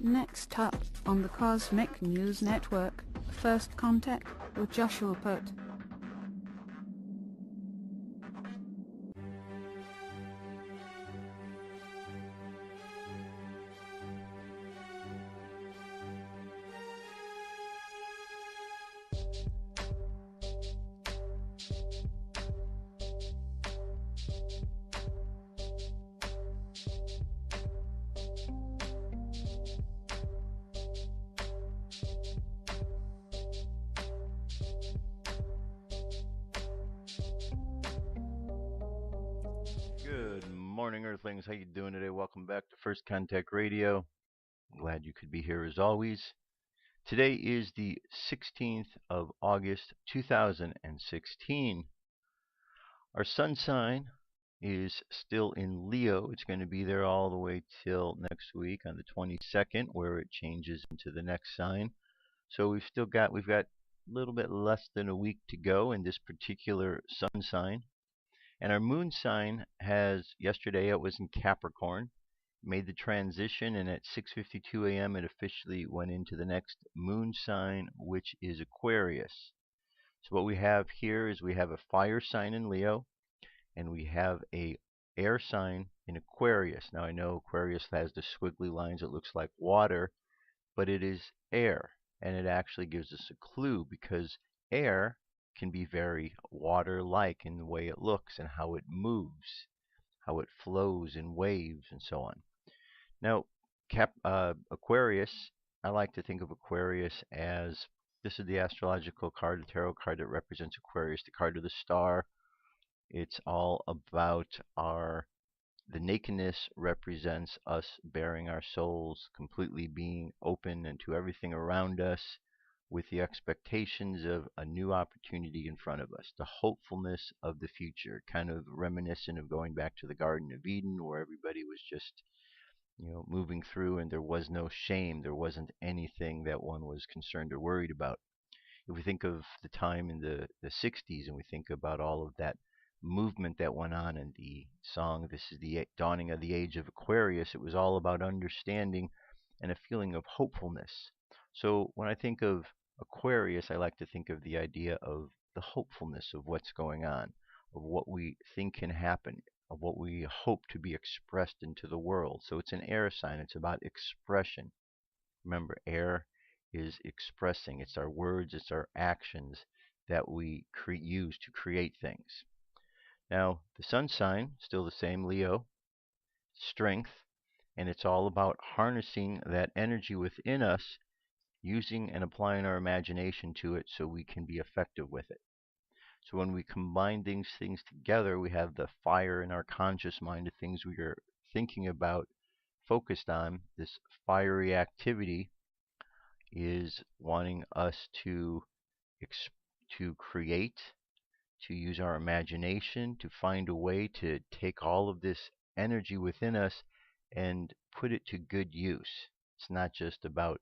Next up on the Cosmic News Network, First Contact with Joshua Put. Good morning, Earthlings. How you doing today? Welcome back to First Contact Radio. Glad you could be here as always. Today is the 16th of August, 2016. Our sun sign is still in Leo. It's going to be there all the way till next week on the 22nd, where it changes into the next sign. So we've got a little bit less than a week to go in this particular sun sign. And our moon sign yesterday it was in Capricorn, made the transition, and at 6:52 a.m. it officially went into the next moon sign, which is Aquarius. So what we have here is we have a fire sign in Leo, and we have a air sign in Aquarius. Now I know Aquarius has the squiggly lines, it looks like water, but it is air, and it actually gives us a clue because air can be very water-like in the way it looks and how it moves, how it flows in waves, and so on. Now, Aquarius, I like to think of Aquarius as this is the astrological card, the tarot card that represents Aquarius, the card of the star. It's all about the nakedness represents us bearing our souls, completely being open and to everything around us with the expectations of a new opportunity in front of us, the hopefulness of the future, kind of reminiscent of going back to the Garden of Eden where everybody was just, moving through and there was no shame, there wasn't anything that one was concerned or worried about. If we think of the time in the 60s and we think about all of that movement that went on in the song, this is the dawning of the age of Aquarius, it was all about understanding and a feeling of hopefulness. So when I think of Aquarius, I like to think of the idea of the hopefulness of what's going on, of what we think can happen, of what we hope to be expressed into the world. So it's an air sign, it's about expression. Remember, air is expressing. It's our words, it's our actions that we use to create things. Now, the sun sign, still the same, Leo, strength, and it's all about harnessing that energy within us, using and applying our imagination to it so we can be effective with it. So when we combine these things together, we have the fire in our conscious mind, the things we are thinking about, focused on. This fiery activity is wanting us to create, to use our imagination, to find a way to take all of this energy within us and put it to good use. It's not just about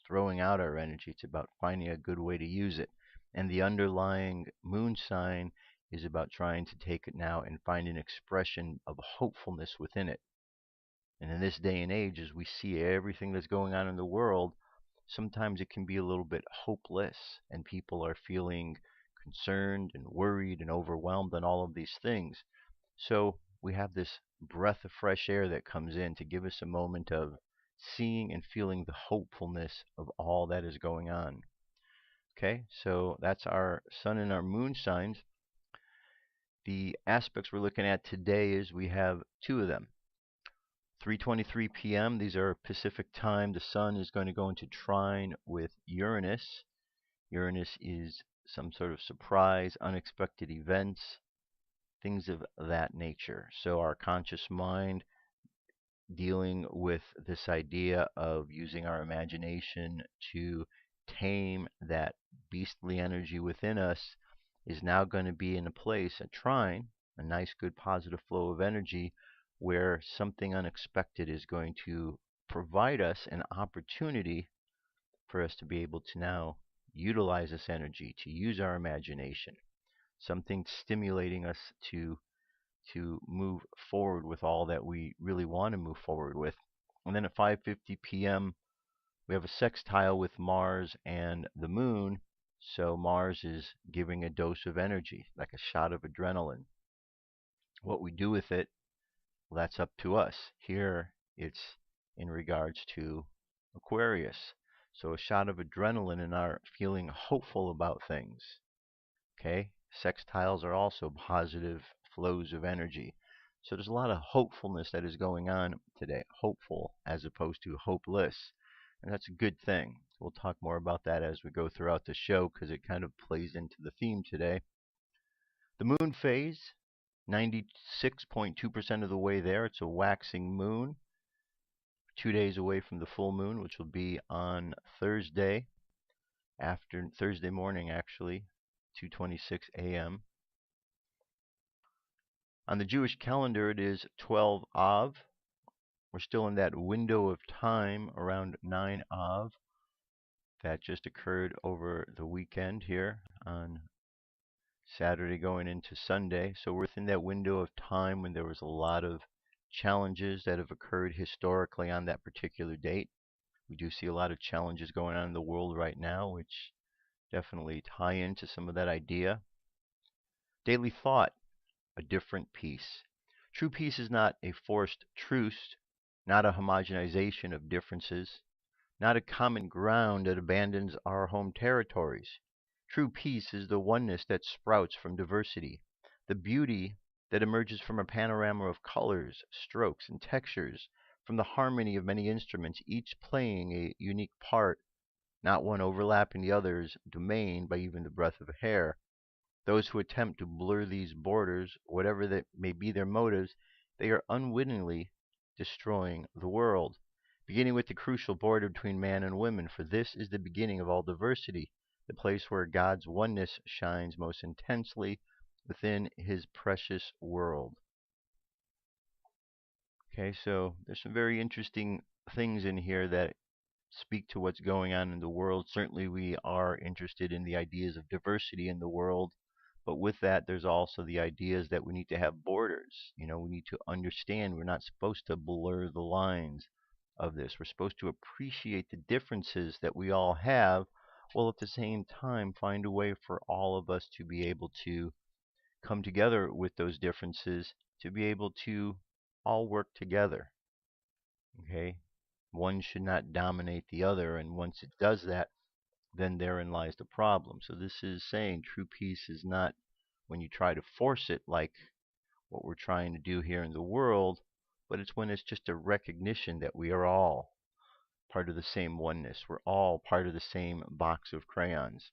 throwing out our energy, it's about finding a good way to use it. And the underlying moon sign is about trying to take it now and find an expression of hopefulness within it. And in this day and age, as we see everything that's going on in the world, sometimes it can be a little bit hopeless, and people are feeling concerned and worried and overwhelmed and all of these things. So we have this breath of fresh air that comes in to give us a moment of seeing and feeling the hopefulness of all that is going on. Okay, so that's our sun and our moon signs. The aspects we're looking at today is we have two of them. 3:23 p.m. These are Pacific time. The sun is going to go into trine with Uranus. Uranus is some sort of surprise, unexpected events, things of that nature. So our conscious mind dealing with this idea of using our imagination to tame that beastly energy within us is now going to be in a place, a trine, a nice, good, positive flow of energy where something unexpected is going to provide us an opportunity for us to be able to now utilize this energy, to use our imagination, something stimulating us to move forward with all that we really want to move forward with. And then at 5:50 p.m., We have a sextile with Mars and the Moon, so Mars is giving a dose of energy, like a shot of adrenaline. What we do with it, well, that's up to us. Here, it's in regards to Aquarius. So a shot of adrenaline and our feeling hopeful about things. Okay? Sextiles are also positive flows of energy. So there's a lot of hopefulness that is going on today. Hopeful as opposed to hopeless. And that's a good thing. We'll talk more about that as we go throughout the show because it kind of plays into the theme today. The moon phase, 96.2% of the way there. It's a waxing moon. 2 days away from the full moon, which will be on Thursday, after Thursday morning actually, 2:26 a.m. On the Jewish calendar, it is 12 Av. We're still in that window of time around 9 Av. That just occurred over the weekend here on Saturday going into Sunday. So we're within that window of time when there was a lot of challenges that have occurred historically on that particular date. We do see a lot of challenges going on in the world right now, which definitely tie into some of that idea. Daily thought, a different peace. True peace is not a forced truce, not a homogenization of differences, not a common ground that abandons our home territories. True peace is the oneness that sprouts from diversity, the beauty that emerges from a panorama of colors, strokes, and textures, from the harmony of many instruments, each playing a unique part, not one overlapping the other's domain by even the breadth of a hair. Those who attempt to blur these borders, whatever that may be their motives, they are unwittingly destroying the world, beginning with the crucial border between man and woman, for this is the beginning of all diversity, the place where God's oneness shines most intensely within his precious world. Okay, so there's some very interesting things in here that speak to what's going on in the world. Certainly, we are interested in the ideas of diversity in the world, but with that, there's also the ideas that we need to have borders. We need to understand we're not supposed to blur the lines of this. We're supposed to appreciate the differences that we all have, while at the same time find a way for all of us to be able to come together with those differences, to be able to all work together. Okay? One should not dominate the other, and once it does that, then therein lies the problem. So this is saying true peace is not when you try to force it like what we're trying to do here in the world, but it's when it's just a recognition that we are all part of the same oneness. We're all part of the same box of crayons.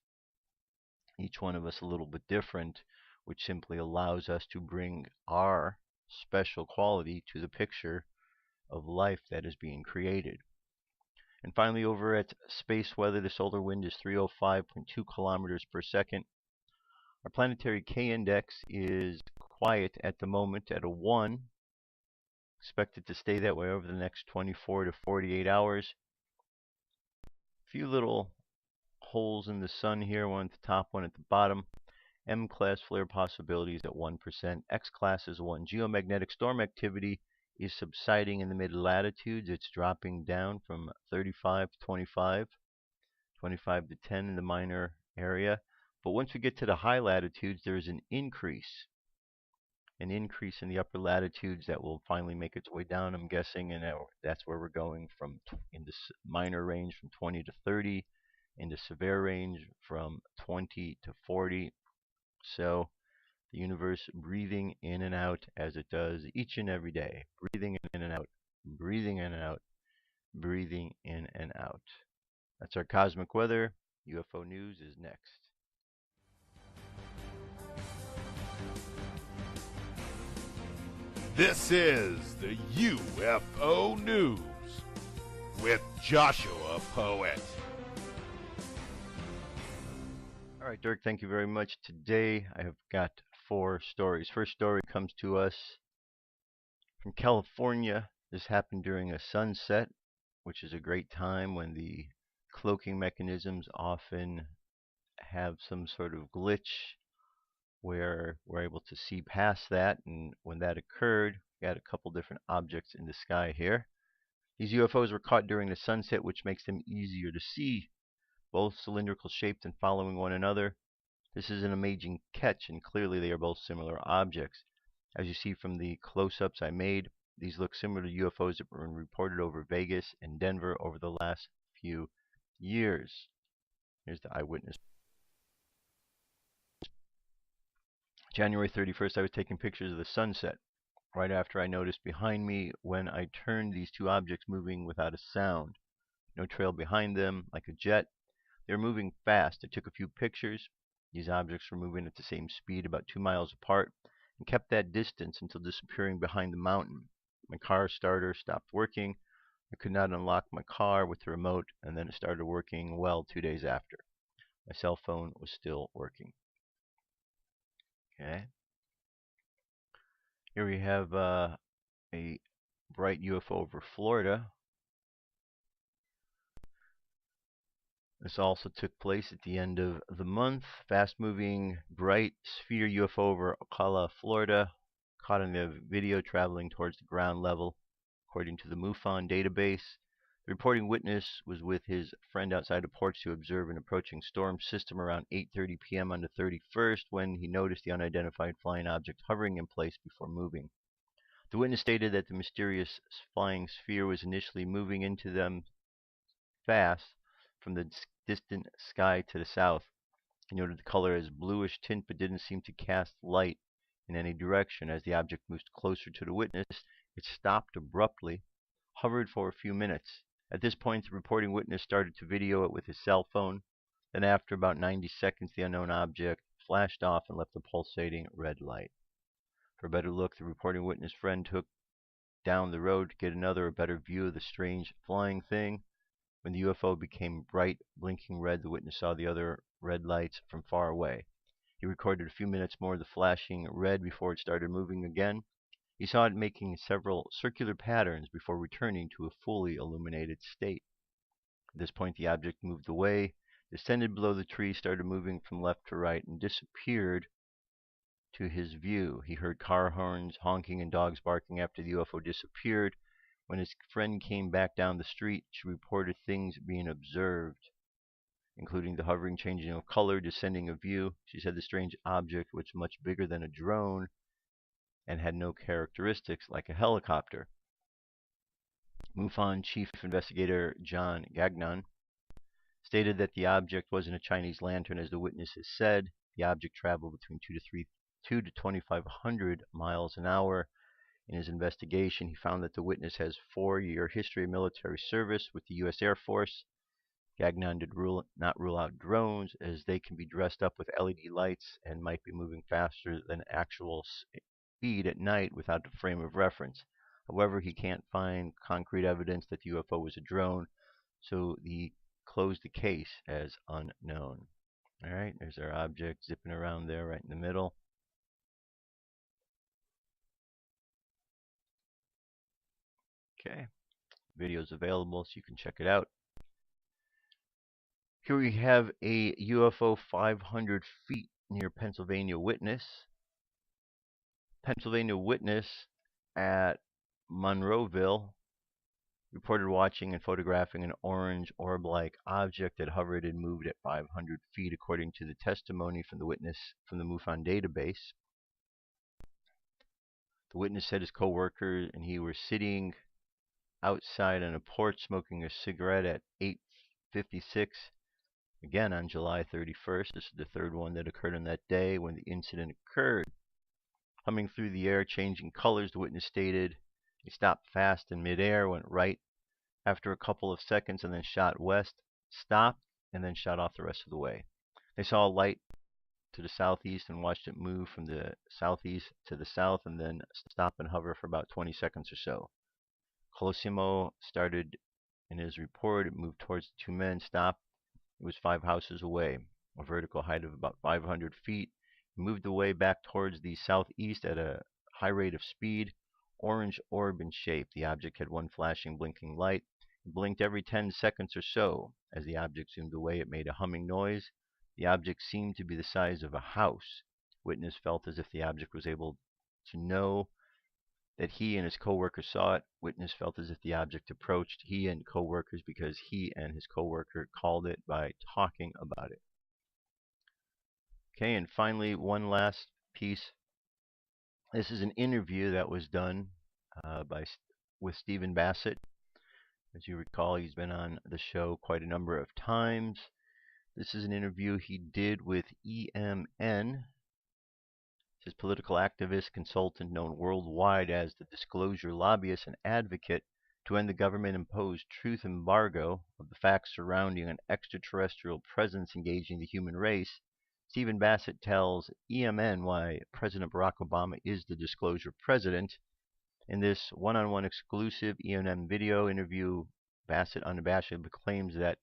Each one of us a little bit different, which simply allows us to bring our special quality to the picture of life that is being created. And finally, over at space weather, the solar wind is 305.2 kilometers per second. Our planetary K index is quiet at the moment at a 1. Expected to stay that way over the next 24 to 48 hours. A few little holes in the sun here, one at the top, one at the bottom. M-class flare possibilities at 1%. X-class is 1. Geomagnetic storm activity is subsiding in the mid-latitudes. It's dropping down from 35 to 25, 25 to 10 in the minor area. But once we get to the high latitudes, there is an increase in the upper latitudes that will finally make its way down, I'm guessing, and that's where we're going from in the minor range from 20 to 30, in the severe range from 20 to 40. So the universe breathing in and out as it does each and every day, breathing in and out, breathing in and out, breathing in and out. That's our cosmic weather. UFO news is next. This is the UFO News with Joshua Poet. All right, Dirk, thank you very much. Today I have got 4 stories. First story comes to us from California. This happened during a sunset, which is a great time when the cloaking mechanisms often have some sort of glitch where we're able to see past that. And when that occurred, we had a couple different objects in the sky here. These UFOs were caught during the sunset, which makes them easier to see, both cylindrical shaped and following one another. This is an amazing catch, and clearly they are both similar objects. As you see from the close-ups I made, these look similar to UFOs that were reported over Vegas and Denver over the last few years. Here's the eyewitness. January 31st, I was taking pictures of the sunset. Right after I noticed behind me when I turned these two objects moving without a sound. No trail behind them, like a jet. They were moving fast. I took a few pictures. These objects were moving at the same speed, about 2 miles apart, and kept that distance until disappearing behind the mountain. My car starter stopped working. I could not unlock my car with the remote, and then it started working well 2 days after. My cell phone was still working. Okay. Here we have a bright UFO over Florida. This also took place at the end of the month. Fast-moving, bright sphere UFO over Ocala, Florida, caught in the video traveling towards the ground level, according to the MUFON database. The reporting witness was with his friend outside a porch to observe an approaching storm system around 8:30 p.m. on the 31st when he noticed the unidentified flying object hovering in place before moving. The witness stated that the mysterious flying sphere was initially moving into them fast from the distant sky to the south. He noted the color as bluish tint but didn't seem to cast light in any direction. As the object moved closer to the witness, it stopped abruptly, hovered for a few minutes. At this point, the reporting witness started to video it with his cell phone. Then after about 90 seconds, the unknown object flashed off and left a pulsating red light. For a better look, the reporting witness friend took down the road to get a better view of the strange flying thing. When the UFO became bright, blinking red, the witness saw the other red lights from far away. He recorded a few minutes more of the flashing red before it started moving again. He saw it making several circular patterns before returning to a fully illuminated state. At this point, the object moved away, descended below the tree, started moving from left to right, and disappeared to his view. He heard car horns, honking, and dogs barking after the UFO disappeared. When his friend came back down the street, she reported things being observed, including the hovering, changing of color, descending of view. She said the strange object was much bigger than a drone and had no characteristics like a helicopter. MUFON Chief Investigator John Gagnon stated that the object wasn't a Chinese lantern, as the witnesses said. The object traveled between 2 to 2,500 miles an hour. In his investigation, he found that the witness has 4-year history of military service with the U.S. Air Force. Gagnon did not rule out drones, as they can be dressed up with LED lights and might be moving faster than actual speed at night without a frame of reference. However, he can't find concrete evidence that the UFO was a drone, so he closed the case as unknown. All right, there's our object zipping around there right in the middle. Okay, video's available so you can check it out. Here we have a UFO 500 feet near Pennsylvania witness. Pennsylvania witness at Monroeville reported watching and photographing an orange orb-like object that hovered and moved at 500 feet, according to the testimony from the witness from the MUFON database. The witness said his co-worker and he were sitting outside on a porch smoking a cigarette at 8:56, again on July 31st. This is the third one that occurred on that day when the incident occurred. Humming through the air, changing colors, the witness stated he stopped fast in midair, went right after a couple of seconds, and then shot west, stopped, and then shot off the rest of the way. They saw a light to the southeast and watched it move from the southeast to the south and then stop and hover for about 20 seconds or so. Colosimo started in his report. It moved towards the two men, stopped. It was 5 houses away, a vertical height of about 500 feet. It moved away back towards the southeast at a high rate of speed, orange orb in shape. The object had one flashing, blinking light. It blinked every 10 seconds or so. As the object zoomed away, it made a humming noise. The object seemed to be the size of a house. Witness felt as if the object was able to know that he and his co-workers saw it. Witness felt as if the object approached he and co-workers because he and his co-worker called it by talking about it. Okay, and finally, one last piece. This is an interview that was done with Stephen Bassett. As you recall, he's been on the show quite a number of times. This is an interview he did with EMN, his political activist consultant known worldwide as the disclosure lobbyist and advocate to end the government-imposed truth embargo of the facts surrounding an extraterrestrial presence engaging the human race. Stephen Bassett tells EMN why President Barack Obama is the disclosure president. In this one-on-one exclusive EMN video interview, Bassett unabashedly claims that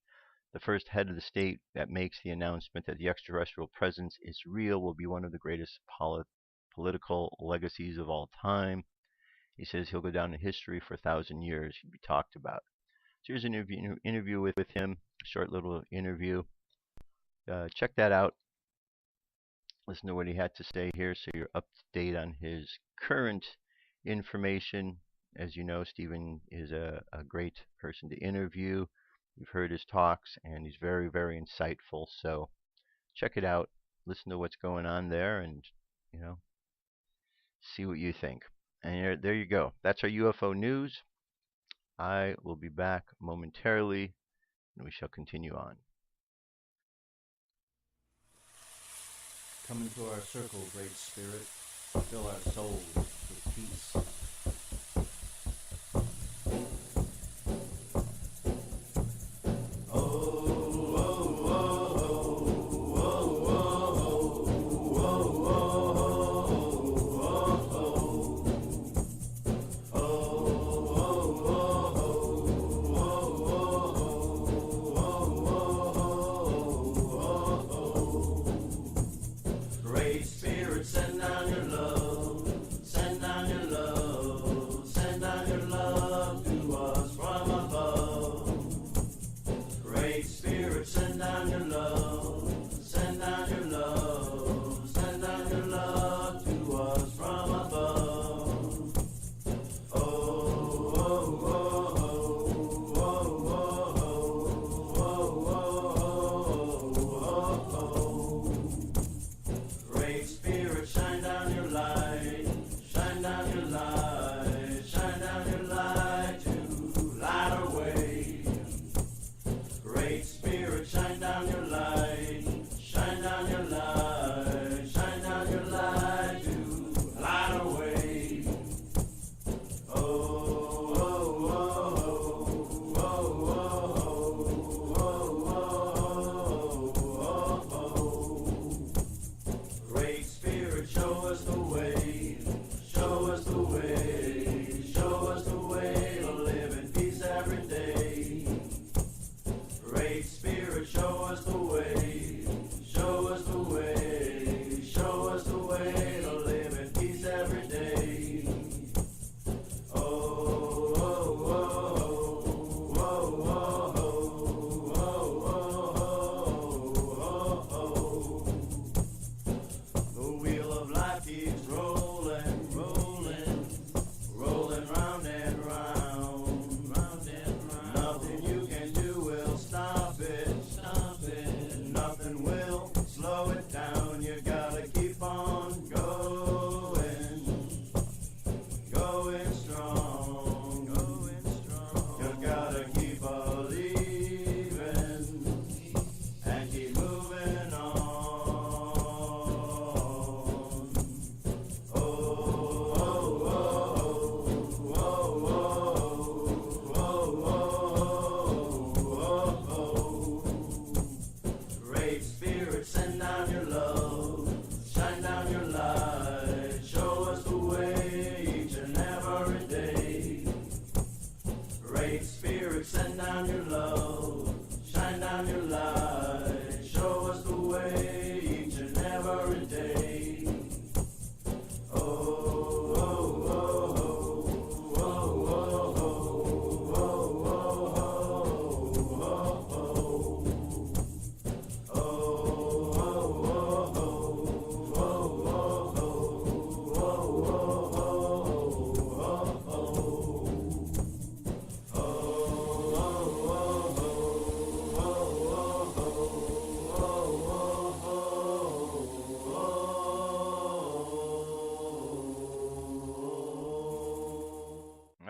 the first head of the state that makes the announcement that the extraterrestrial presence is real will be one of the greatest political legacies of all time. He says he'll go down in history for 1,000 years. He'll be talked about. So here's an interview with him, a short little interview. Check that out. Listen to what he had to say here so you're up to date on his current information. As you know, Stephen is a great person to interview. You've heard his talks, and he's very, very insightful. So check it out. Listen to what's going on there, and see what you think. And there you go. That's our UFO news. I will be back momentarily, and we shall continue on. Come into our circle, Great Spirit. Fill our souls with peace.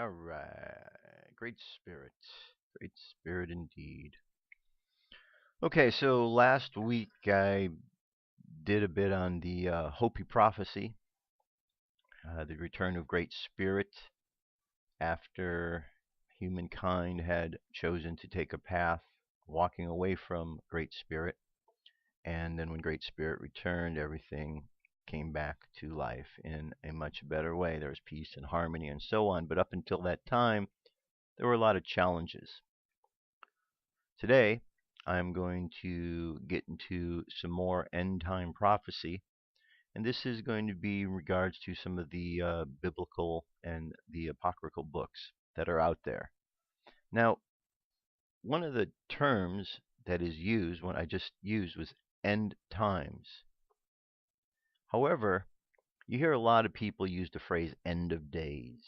All right. Great spirit. Great spirit indeed. Okay, so last week I did a bit on the Hopi prophecy, the return of Great Spirit after humankind had chosen to take a path walking away from Great Spirit. And then when Great Spirit returned, everything came back to life in a much better way. There was peace and harmony and so on. But up until that time, there were a lot of challenges. Today, I'm going to get into some more end time prophecy. And this is going to be in regards to some of the biblical and the apocryphal books that are out there. Now, one of the terms that is used, what I just used, was end times. However, you hear a lot of people use the phrase end of days,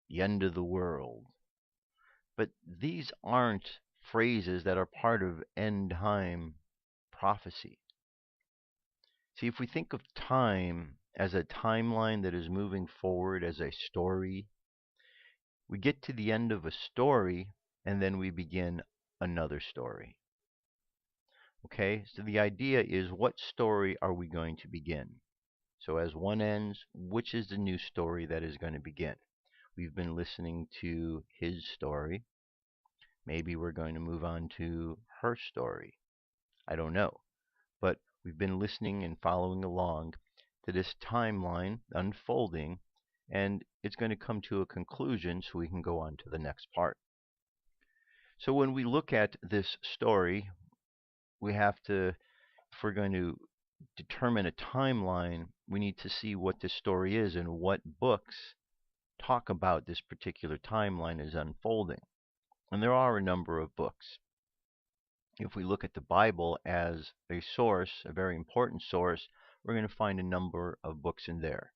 the end of the world. But these aren't phrases that are part of end time prophecy. See, if we think of time as a timeline that is moving forward as a story, we get to the end of a story and then we begin another story. Okay, so the idea is, what story are we going to begin? So as one ends, which is the new story that is going to begin? We've been listening to his story. Maybe we're going to move on to her story. I don't know. But we've been listening and following along to this timeline unfolding, and it's going to come to a conclusion so we can go on to the next part. So when we look at this story, we have to, if we're going to determine a timeline, we need to see what this story is and what books talk about this particular timeline as unfolding. And there are a number of books. If we look at the Bible as a source, a very important source, we're going to find a number of books in there.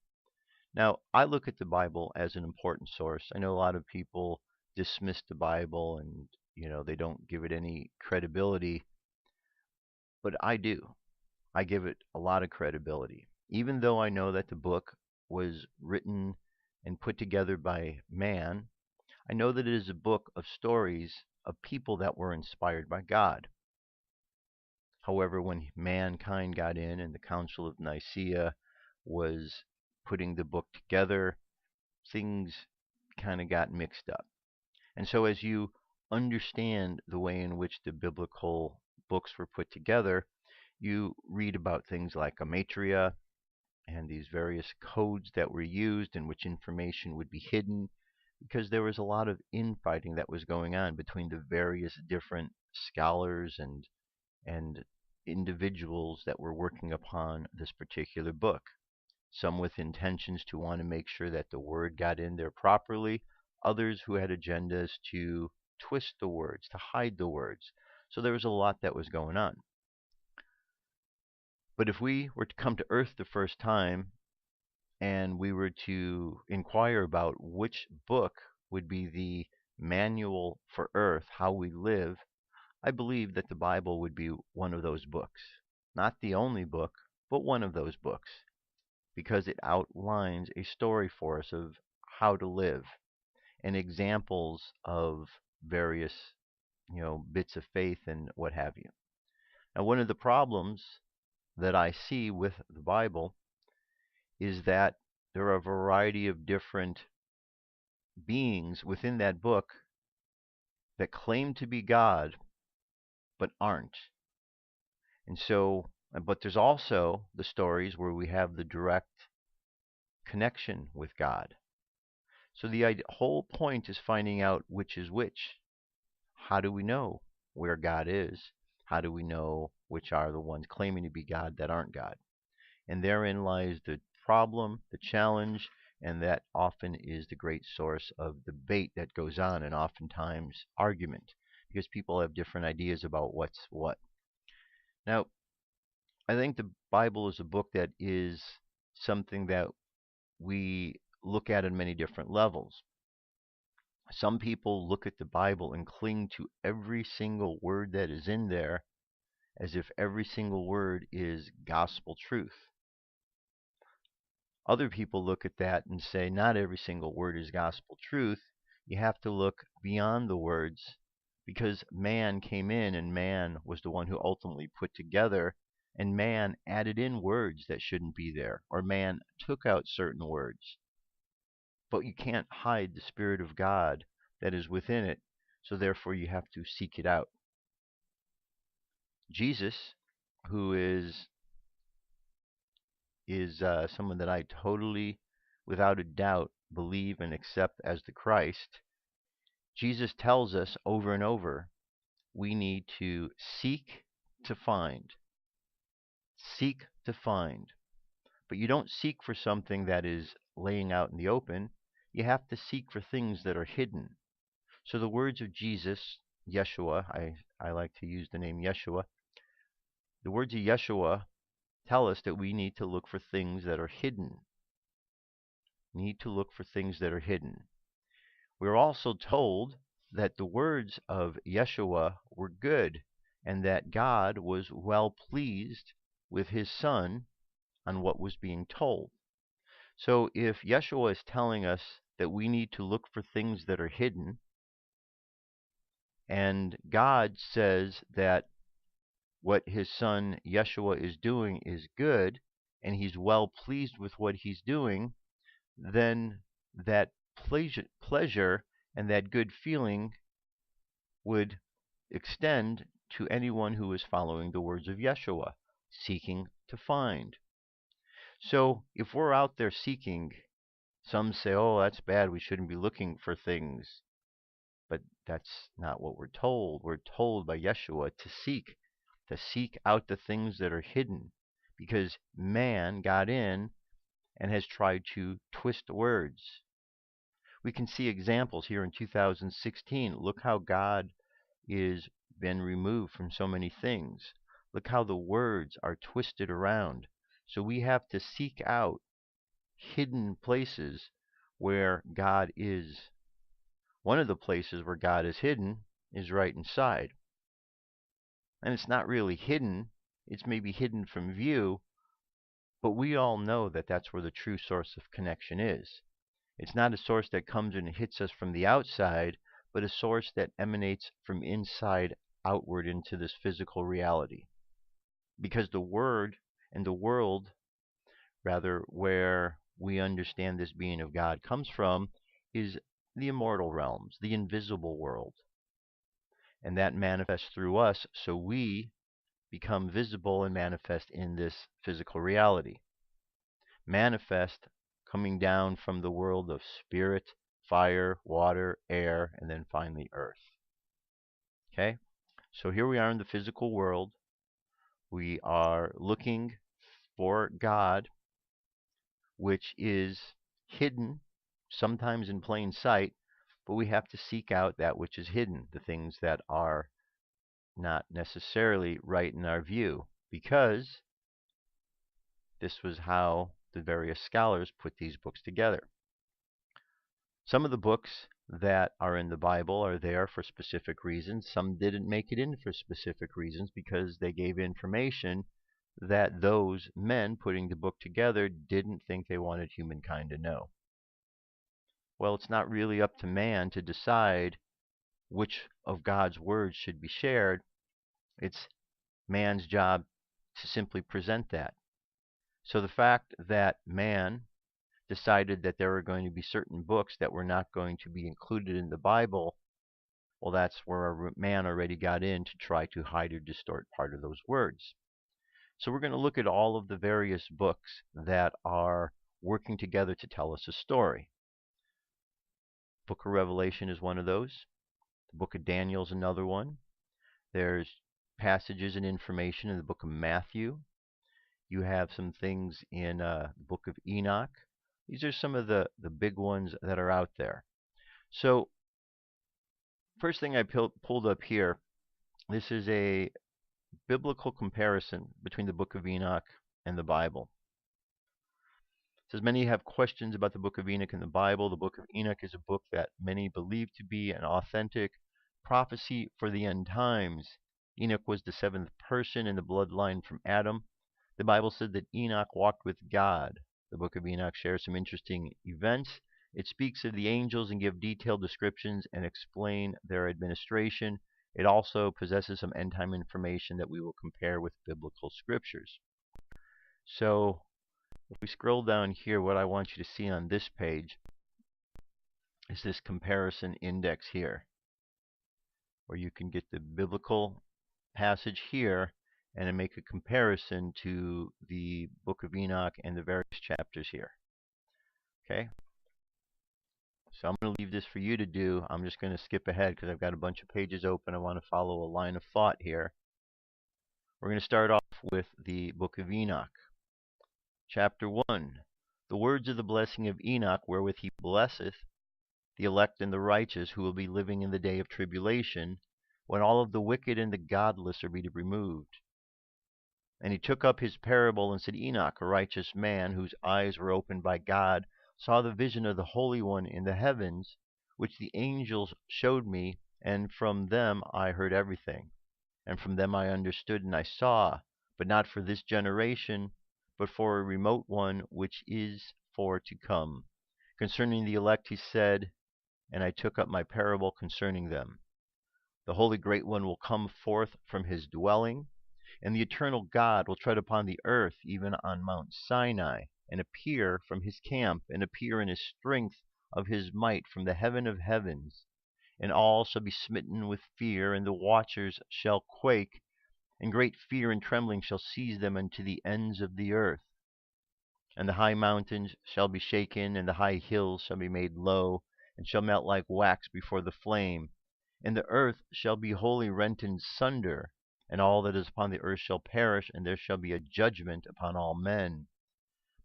Now, I look at the Bible as an important source. I know a lot of people dismiss the Bible and, they don't give it any credibility, but I do. I give it a lot of credibility. Even though I know that the book was written and put together by man, I know that it is a book of stories of people that were inspired by God. However, when mankind got in and the Council of Nicaea was putting the book together, things kind of got mixed up. And so as you understand the way in which the biblical books were put together, you read about things like gematria and these various codes that were used in which information would be hidden, because there was a lot of infighting that was going on between the various different scholars and individuals that were working upon this particular book. Some with intentions to want to make sure that the word got in there properly, others who had agendas to twist the words, to hide the words. So there was a lot that was going on. But if we were to come to Earth the first time and we were to inquire about which book would be the manual for Earth, how we live, I believe that the Bible would be one of those books. Not the only book, but one of those books, because it outlines a story for us of how to live and examples of various, bits of faith and what have you. Now, one of the problems that I see with the Bible is that there are a variety of different beings within that book that claim to be God but aren't. And so, but there's also the stories where we have the direct connection with God. So the whole point is finding out which is which. How do we know where God is? How do we know which are the ones claiming to be God that aren't God? And therein lies the problem, the challenge, and that often is the great source of debate that goes on, and oftentimes argument, because people have different ideas about what's what. Now, I think the Bible is a book that is something that we look at on many different levels. Some people look at the Bible and cling to every single word that is in there as if every single word is gospel truth. Other people look at that and say not every single word is gospel truth. You have to look beyond the words because man came in and man was the one who ultimately put together, and man added in words that shouldn't be there, or man took out certain words. But you can't hide the Spirit of God that is within it, so therefore you have to seek it out. Jesus, who is someone that I totally, without a doubt, believe and accept as the Christ, Jesus tells us over and over, we need to seek to find. Seek to find. But you don't seek for something that is laying out in the open. You have to seek for things that are hidden. So the words of Jesus, Yeshua, I like to use the name Yeshua. The words of Yeshua tell us that we need to look for things that are hidden. Need to look for things that are hidden. We're also told that the words of Yeshua were good and that God was well pleased with his son on what was being told. So if Yeshua is telling us that we need to look for things that are hidden, and God says that what his son Yeshua is doing is good, and he's well pleased with what he's doing, then that pleasure and that good feeling would extend to anyone who is following the words of Yeshua, seeking to find. So if we're out there seeking, some say, oh, that's bad, we shouldn't be looking for things. But that's not what we're told. We're told by Yeshua to seek out the things that are hidden, because man got in and has tried to twist words. We can see examples here in 2016. Look how God is been removed from so many things. Look how the words are twisted around. So we have to seek out hidden places where God is. One of the places where God is hidden is right inside. And it's not really hidden. It's maybe hidden from view, but we all know that that's where the true source of connection is. It's not a source that comes and hits us from the outside, but a source that emanates from inside outward into this physical reality. Because the Word and the world, rather, where we understand this being of God comes from, is the immortal realms, the invisible world. And that manifests through us, so we become visible and manifest in this physical reality. Manifest coming down from the world of spirit, fire, water, air, and then finally earth. Okay? So here we are in the physical world. We are looking for God, which is hidden, sometimes in plain sight, but we have to seek out that which is hidden, the things that are not necessarily right in our view, because this was how the various scholars put these books together. Some of the books that are in the Bible are there for specific reasons. Some didn't make it in for specific reasons because they gave information that those men putting the book together didn't think they wanted humankind to know. Well, it's not really up to man to decide which of God's words should be shared. It's man's job to simply present that. So the fact that man decided that there were going to be certain books that were not going to be included in the Bible, well, that's where man already got in to try to hide or distort part of those words. So we're going to look at all of the various books that are working together to tell us a story. Book of Revelation is one of those. The Book of Daniel is another one. There's passages and information in the Book of Matthew. You have some things in the Book of Enoch. These are some of the big ones that are out there. So first thing I pulled up here, this is a biblical comparison between the Book of Enoch and the Bible. It says many have questions about the Book of Enoch and the Bible. The Book of Enoch is a book that many believe to be an authentic prophecy for the end times. Enoch was the seventh person in the bloodline from Adam. The Bible said that Enoch walked with God. The Book of Enoch shares some interesting events. It speaks of the angels and give detailed descriptions and explain their administration. It also possesses some end time information that we will compare with biblical scriptures. So if we scroll down here, what I want you to see on this page is this comparison index here, where you can get the biblical passage here and then make a comparison to the Book of Enoch and the various chapters here. Okay? So I'm going to leave this for you to do. I'm just going to skip ahead because I've got a bunch of pages open. I want to follow a line of thought here. We're going to start off with the Book of Enoch. Chapter 1. The words of the blessing of Enoch, wherewith he blesseth the elect and the righteous, who will be living in the day of tribulation, when all of the wicked and the godless are be removed. And he took up his parable and said, Enoch, a righteous man, whose eyes were opened by God, saw the vision of the Holy One in the heavens, which the angels showed me, and from them I heard everything. And from them I understood and I saw, but not for this generation, but for a remote one which is for to come. Concerning the elect he said, and I took up my parable concerning them. The Holy Great One will come forth from his dwelling, and the eternal God will tread upon the earth, even on Mount Sinai, and appear from his camp, and appear in his strength of his might from the heaven of heavens. And all shall be smitten with fear, and the watchers shall quake, and great fear and trembling shall seize them unto the ends of the earth. And the high mountains shall be shaken, and the high hills shall be made low, and shall melt like wax before the flame. And the earth shall be wholly rent in sunder, and all that is upon the earth shall perish, and there shall be a judgment upon all men.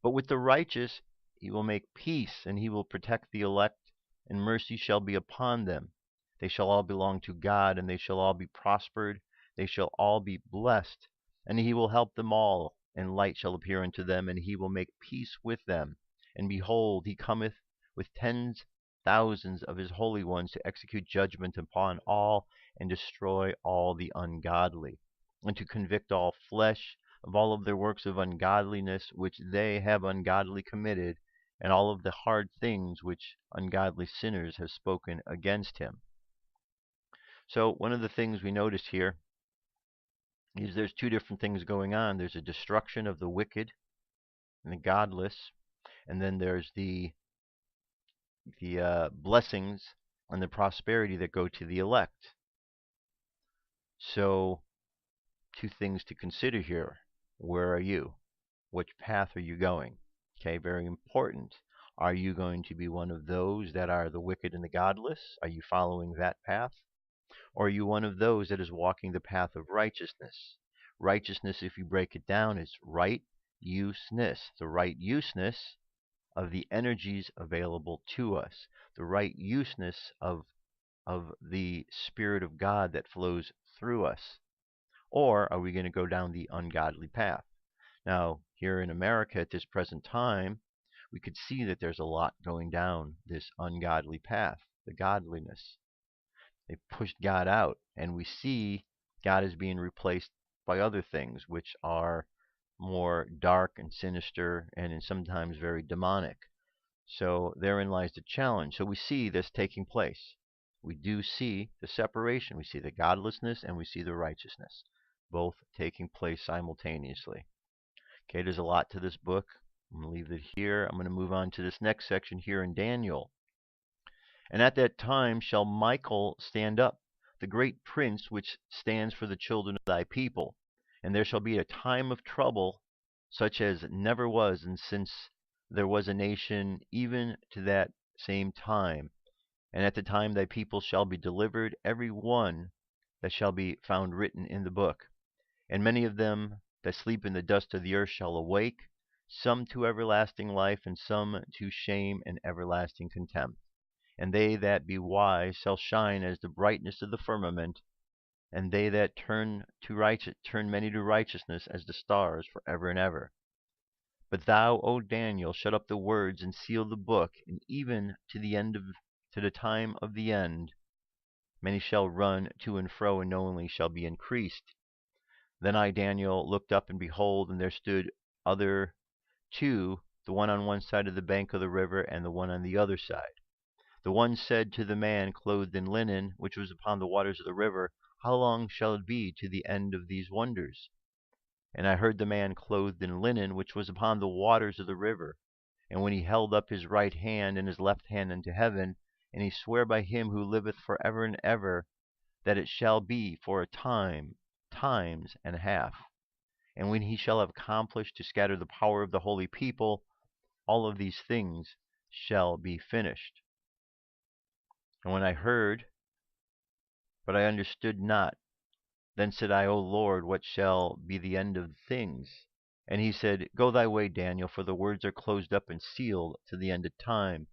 But with the righteous he will make peace, and he will protect the elect, and mercy shall be upon them. They shall all belong to God, and they shall all be prospered, they shall all be blessed, and he will help them all, and light shall appear unto them, and he will make peace with them. And behold, he cometh with tens thousands of his holy ones to execute judgment upon all, and destroy all the ungodly, and to convict all flesh of all of their works of ungodliness which they have ungodly committed, and all of the hard things which ungodly sinners have spoken against him. So one of the things we notice here is there's two different things going on. There's a destruction of the wicked and the godless, and then there's the blessings and the prosperity that go to the elect. So two things to consider here. Where are you? Which path are you going? Okay, very important. Are you going to be one of those that are the wicked and the godless? Are you following that path? Or are you one of those that is walking the path of righteousness? Righteousness, if you break it down, is right useness. The right useness of the energies available to us. The right useness of the Spirit of God that flows through us. Or are we going to go down the ungodly path? Now, here in America at this present time, we could see that there's a lot going down this ungodly path, the godliness. They pushed God out, and we see God is being replaced by other things which are more dark and sinister and sometimes very demonic. So therein lies the challenge. So we see this taking place. We do see the separation. We see the godlessness and we see the righteousness, both taking place simultaneously. Okay, there's a lot to this book. I'm going to leave it here. I'm going to move on to this next section here in Daniel. And at that time shall Michael stand up, the great prince which stands for the children of thy people. And there shall be a time of trouble, such as never was, and since there was a nation, even to that same time. And at the time thy people shall be delivered, every one that shall be found written in the book. And many of them that sleep in the dust of the earth shall awake, some to everlasting life, and some to shame and everlasting contempt. And they that be wise shall shine as the brightness of the firmament, and they that turn many to righteousness as the stars for ever and ever. But thou, O Daniel, shut up the words and seal the book, and even to the time of the end. Many shall run to and fro, and knowingly shall be increased. Then I, Daniel, looked up, and behold, and there stood other two the one on one side of the bank of the river, and the one on the other side. The one said to the man clothed in linen, which was upon the waters of the river, How long shall it be to the end of these wonders? And I heard the man clothed in linen, which was upon the waters of the river. And when he held up his right hand and his left hand unto heaven, and he sware by him who liveth for ever and ever, that it shall be for a time, times and a half. And when he shall have accomplished to scatter the power of the holy people, all of these things shall be finished. And when I heard, but I understood not, then said I, O Lord, what shall be the end of things? And he said, Go thy way, Daniel, for the words are closed up and sealed to the end of time.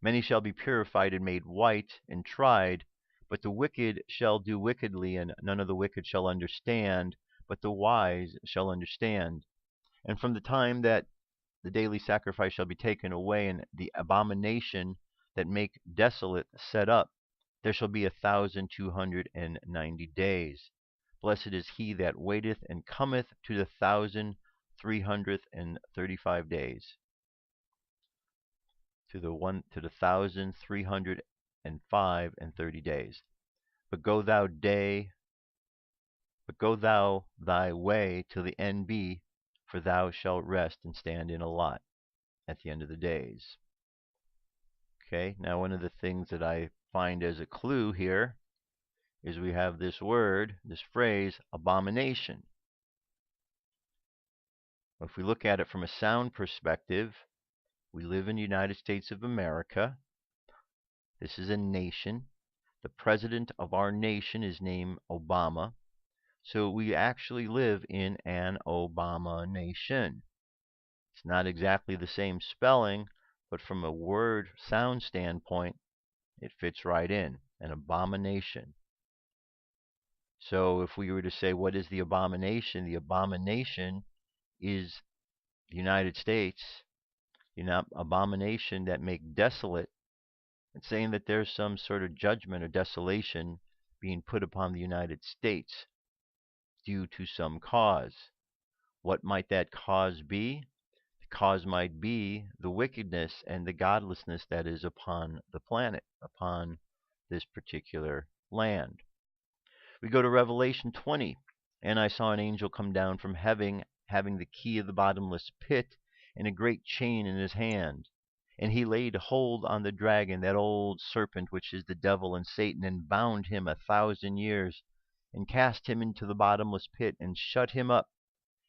Many shall be purified and made white and tried, but the wicked shall do wickedly, and none of the wicked shall understand, but the wise shall understand. And from the time that the daily sacrifice shall be taken away, and the abomination that make desolate set up, there shall be 1,290 days. Blessed is he that waiteth and cometh to the 1,335 days. To the 1,305 and 30 days. But go thou thy way till the end be, for thou shalt rest and stand in a lot at the end of the days. Okay, now one of the things that I find as a clue here is we have this word, this phrase, abomination. If we look at it from a sound perspective, we live in the United States of America. This is a nation. The president of our nation is named Obama. So we actually live in an Obama nation. It's not exactly the same spelling, but from a word sound standpoint, it fits right in. An abomination. So if we were to say, what is the abomination? The abomination is the United States. Abomination that make desolate. It's saying that there's some sort of judgment or desolation being put upon the United States due to some cause. What might that cause be? The cause might be the wickedness and the godlessness that is upon the planet, upon this particular land. We go to Revelation 20. And I saw an angel come down from heaven, having the key of the bottomless pit and a great chain in his hand. And he laid hold on the dragon, that old serpent, which is the devil and Satan, and bound him 1,000 years, and cast him into the bottomless pit, and shut him up,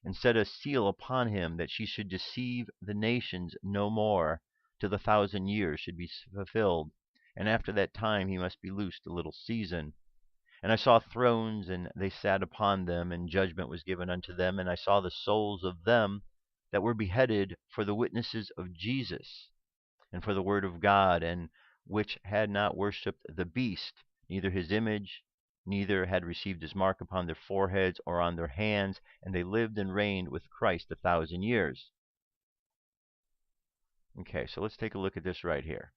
and set a seal upon him, that he should deceive the nations no more, till the 1,000 years should be fulfilled. And after that time he must be loosed a little season. And I saw thrones, and they sat upon them, and judgment was given unto them. And I saw the souls of them that were beheaded for the witnesses of Jesus, and for the word of God, and which had not worshipped the beast, neither his image, neither had received his mark upon their foreheads or on their hands, and they lived and reigned with Christ 1,000 years. Okay, so let's take a look at this right here.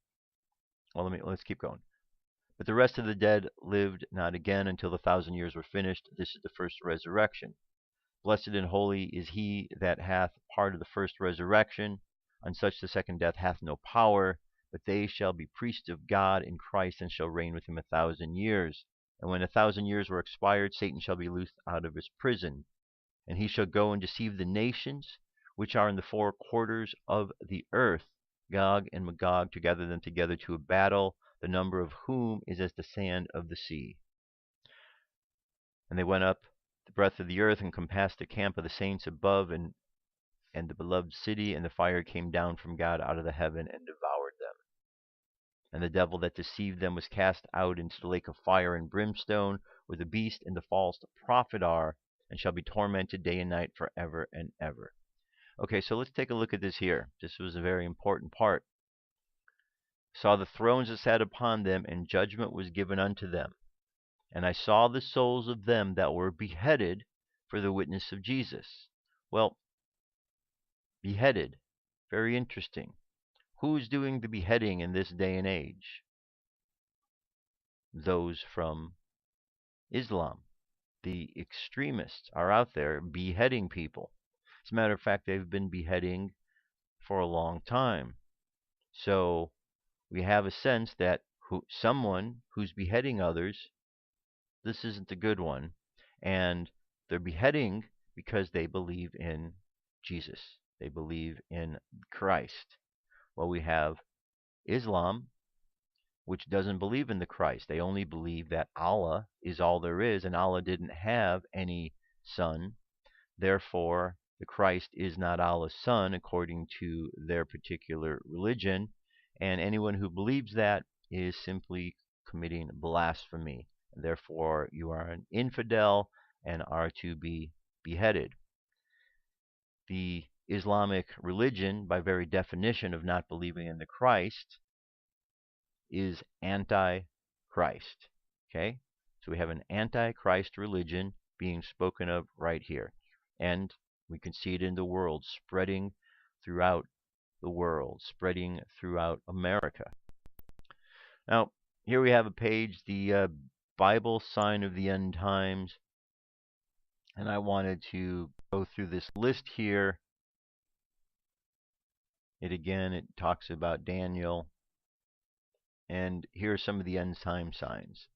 Well, let's keep going. But the rest of the dead lived not again until the 1,000 years were finished. This is the first resurrection. Blessed and holy is he that hath part of the first resurrection. On such the second death hath no power, but they shall be priests of God in Christ, and shall reign with him 1,000 years. And when 1,000 years were expired, Satan shall be loosed out of his prison. And he shall go and deceive the nations which are in the four quarters of the earth, Gog and Magog, to gather them together to a battle, the number of whom is as the sand of the sea. And they went up the breadth of the earth, and compassed the camp of the saints above, and the beloved city, and the fire came down from God out of the heaven, and devoured them. And the devil that deceived them was cast out into the lake of fire and brimstone, where the beast and the false prophet are, and shall be tormented day and night forever and ever. Okay, so let's take a look at this here. This was a very important part. Saw the thrones that sat upon them, and judgment was given unto them. And I saw the souls of them that were beheaded for the witness of Jesus. Well, beheaded. Very interesting. Who's doing the beheading in this day and age? Those from Islam. The extremists are out there beheading people. As a matter of fact, they've been beheading for a long time. So we have a sense that someone who's beheading others, this isn't a good one. And they're beheading because they believe in Jesus. They believe in Christ. Well, we have Islam, which doesn't believe in the Christ. They only believe that Allah is all there is, and Allah didn't have any son. Therefore, the Christ is not Allah's son according to their particular religion, and anyone who believes that is simply committing blasphemy. Therefore, you are an infidel and are to be beheaded. The Islamic religion, by very definition of not believing in the Christ, is anti-Christ. Okay? So we have an anti-Christ religion being spoken of right here. And we can see it in the world, spreading throughout the world, spreading throughout America. Now, here we have a page, the Bible sign of the end times. And I wanted to go through this list here. It talks about Daniel. And here are some of the end time signs.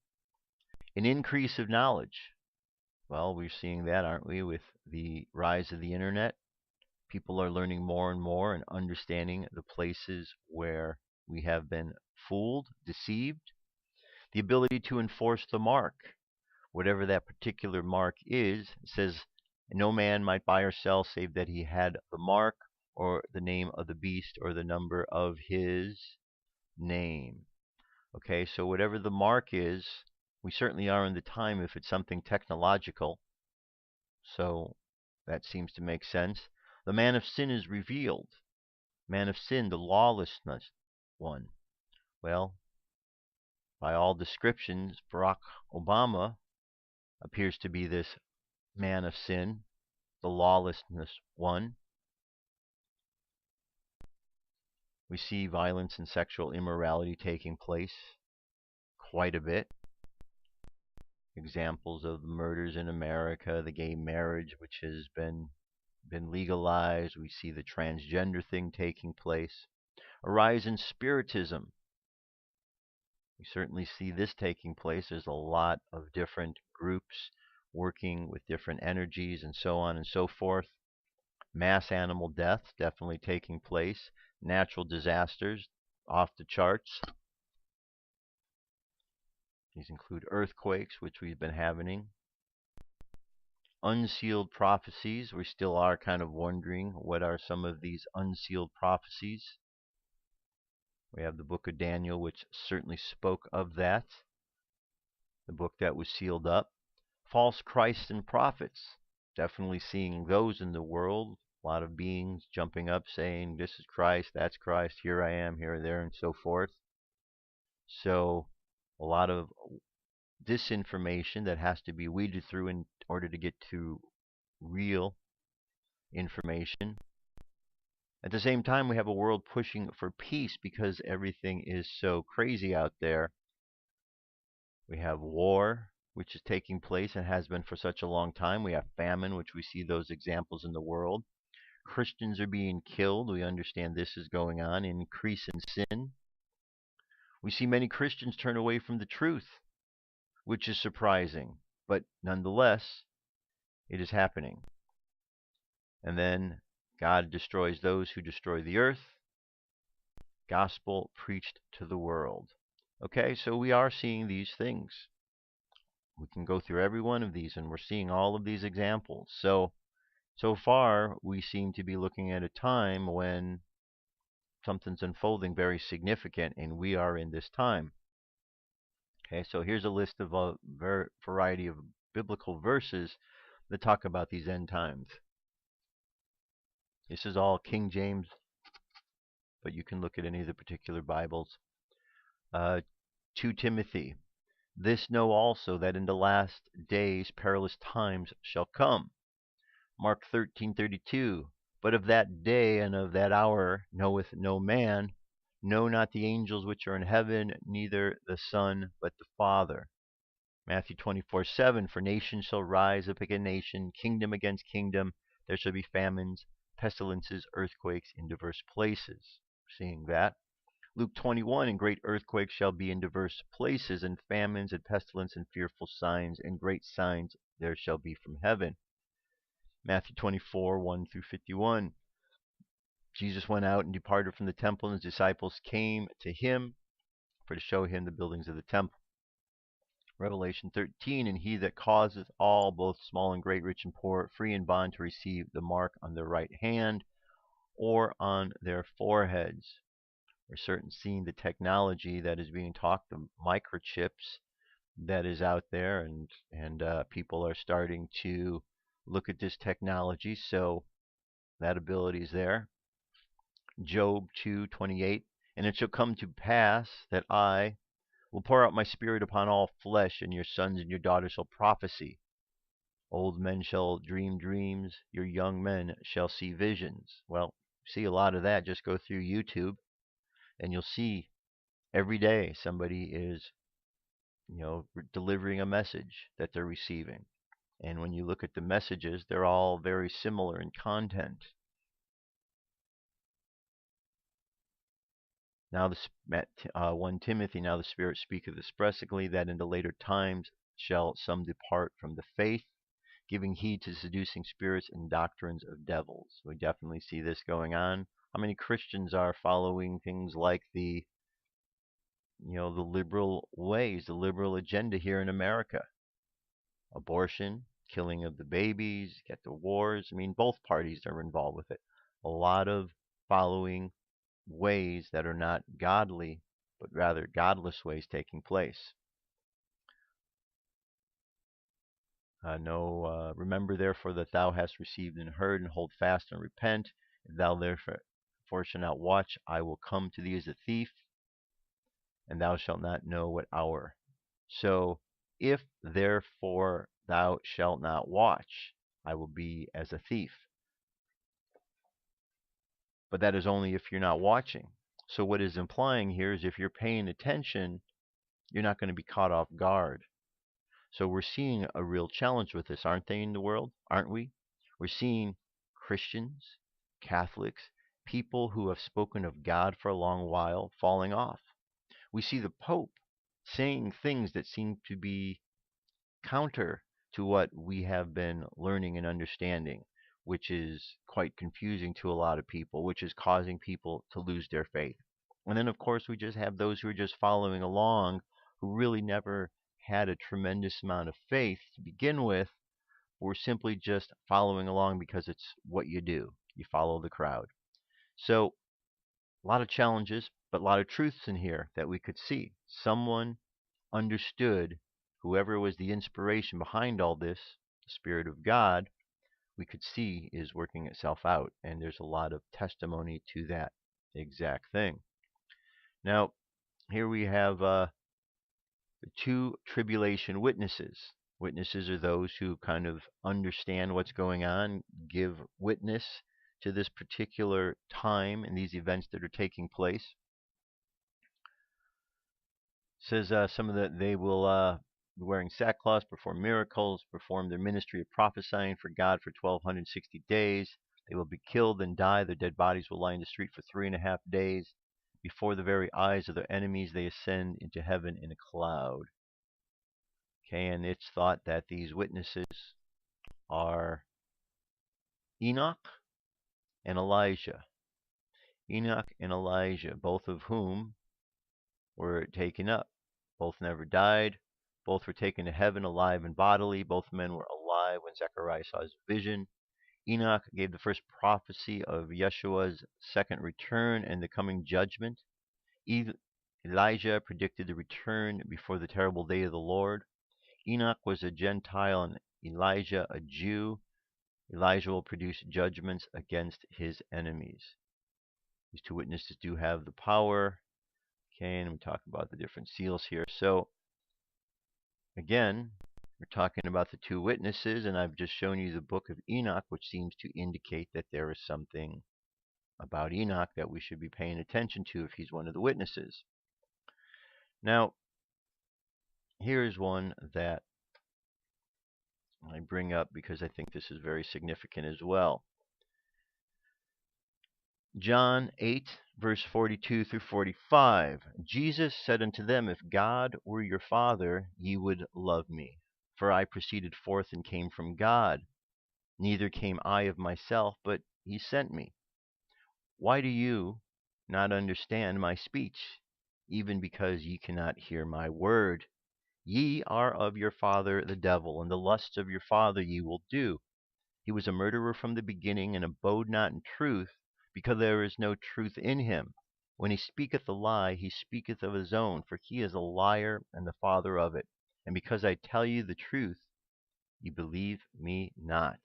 An increase of knowledge. Well, we're seeing that, aren't we, with the rise of the internet? People are learning more and more and understanding the places where we have been fooled, deceived. The ability to enforce the mark, whatever that particular mark is. It says, no man might buy or sell save that he had the mark or the name of the beast or the number of his name. Okay, so whatever the mark is, we certainly are in the time if it's something technological. So that seems to make sense. The man of sin is revealed. Man of sin, the lawlessness one. Well, by all descriptions, Barack Obama appears to be this man of sin, the lawlessness one. We see violence and sexual immorality taking place quite a bit. Examples of murders in America, the gay marriage, which has been legalized. We see the transgender thing taking place. A rise in spiritism. We certainly see this taking place. There's a lot of different groups working with different energies and so on and so forth. Mass animal death definitely taking place. Natural disasters off the charts. These include earthquakes, which we've been having. Unsealed prophecies. We still are kind of wondering what are some of these unsealed prophecies. We have the book of Daniel, which certainly spoke of that. The book that was sealed up. False Christs and prophets. Definitely seeing those in the world. A lot of beings jumping up saying, this is Christ, that's Christ, here I am, here, there, and so forth. So a lot of disinformation that has to be weeded through in order to get to real information. At the same time, we have a world pushing for peace because everything is so crazy out there. We have war, which is taking place and has been for such a long time. We have famine, which we see those examples in the world. Christians are being killed. We understand this is going on. Increase in sin. We see many Christians turn away from the truth, which is surprising. But nonetheless, it is happening. And then God destroys those who destroy the earth. Gospel preached to the world. Okay, so we are seeing these things. We can go through every one of these, and we're seeing all of these examples. So far, we seem to be looking at a time when something's unfolding very significant, and we are in this time. Okay, so here's a list of a variety of biblical verses that talk about these end times. This is all King James, but you can look at any of the particular Bibles. 2 Timothy. This know also that in the last days perilous times shall come. Mark 13:32. But of that day and of that hour knoweth no man, no not the angels which are in heaven, neither the Son, but the Father. Matthew 24:7. For nation shall rise up against nation, kingdom against kingdom. There shall be famines, pestilences, earthquakes in diverse places. Seeing that. Luke 21, and great earthquakes shall be in diverse places, and famines, and pestilence, and fearful signs, and great signs there shall be from heaven. Matthew 24, 1 through 51. Jesus went out and departed from the temple, and his disciples came to him for to show him the buildings of the temple. Revelation 13, and he that causeth all, both small and great, rich and poor, free and bond, to receive the mark on their right hand or on their foreheads. We're certain seeing the technology that is being talked, the microchips that is out there, and people are starting to look at this technology, so that ability is there. Job 2:28, and it shall come to pass that I will pour out my spirit upon all flesh, and your sons and your daughters shall prophesy. Old men shall dream dreams, your young men shall see visions. Well, see a lot of that. Just go through YouTube, and you'll see every day somebody is, delivering a message that they're receiving. And when you look at the messages, they're all very similar in content. Now, 1 Timothy, now the Spirit speaketh expressly that in the later times shall some depart from the faith, giving heed to seducing spirits and doctrines of devils. We definitely see this going on. How many Christians are following things like the liberal ways, the liberal agenda here in America? Abortion, killing of the babies, get the wars. I mean, both parties are involved with it. A lot of following ways that are not godly, but rather godless ways taking place. Remember therefore that thou hast received and heard, and hold fast and repent. If thou therefore shalt not watch, I will come to thee as a thief, and thou shalt not know what hour. So, if therefore thou shalt not watch, I will be as a thief. But that is only if you're not watching. So what is implying here is if you're paying attention, you're not going to be caught off guard. So we're seeing a real challenge with this, aren't they, in the world? Aren't we? We're seeing Christians, Catholics, people who have spoken of God for a long while falling off. We see the Pope saying things that seem to be counter to what we have been learning and understanding, which is quite confusing to a lot of people, which is causing people to lose their faith. And then, of course, we just have those who are just following along, who really never had a tremendous amount of faith to begin with. We're simply just following along because it's what you do. You follow the crowd. So, a lot of challenges, but a lot of truths in here that we could see. Someone understood, whoever was the inspiration behind all this, the Spirit of God, we could see is working itself out. And there's a lot of testimony to that exact thing. Now, here we have the two tribulation witnesses. Witnesses are those who kind of understand what's going on, give witness to this particular time and these events that are taking place. It says they will be wearing sackcloth, perform miracles, perform their ministry of prophesying for God for 1260 days. They will be killed and die. Their dead bodies will lie in the street for 3.5 days. Before the very eyes of their enemies, they ascend into heaven in a cloud. Okay, and it's thought that these witnesses are Enoch and Elijah. Enoch and Elijah, both of whom were taken up. Both never died. Both were taken to heaven alive and bodily. Both men were alive when Zechariah saw his vision. Enoch gave the first prophecy of Yeshua's second return and the coming judgment. Elijah predicted the return before the terrible day of the Lord. Enoch was a Gentile and Elijah a Jew. Elijah will produce judgments against his enemies. These two witnesses do have the power. Okay, and we talk about the different seals here. So, again, we're talking about the two witnesses, and I've just shown you the Book of Enoch, which seems to indicate that there is something about Enoch that we should be paying attention to if he's one of the witnesses. Now, here's one that I bring up because I think this is very significant as well. John 8, verse 42 through 45. Jesus said unto them, If God were your Father, ye would love me. For I proceeded forth and came from God. Neither came I of myself, but he sent me. Why do you not understand my speech? Even because ye cannot hear my word. Ye are of your father the devil, and the lusts of your father ye will do. He was a murderer from the beginning, and abode not in truth, because there is no truth in him. When he speaketh a lie, he speaketh of his own, for he is a liar and the father of it. And because I tell you the truth, ye believe me not.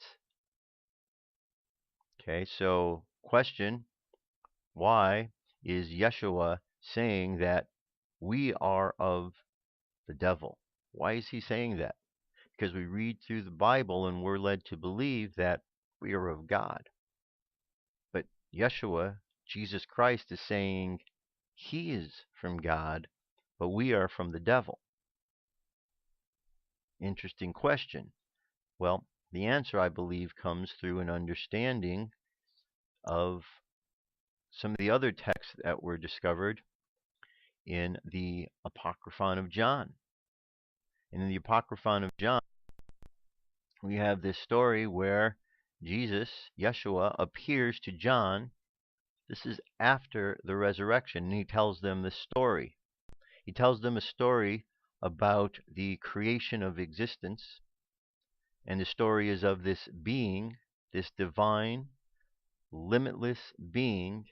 Okay, so question, why is Yeshua saying that we are of the devil? Why is he saying that? Because we read through the Bible and we're led to believe that we are of God. But Yeshua, Jesus Christ, is saying he is from God, but we are from the devil. Interesting question. Well, the answer, I believe, comes through an understanding of some of the other texts that were discovered in the Apocryphon of John. And in the Apocryphon of John, we have this story where Jesus, Yeshua, appears to John. This is after the resurrection, and he tells them the story. He tells them a story about the creation of existence, and the story is of this being, this divine, limitless being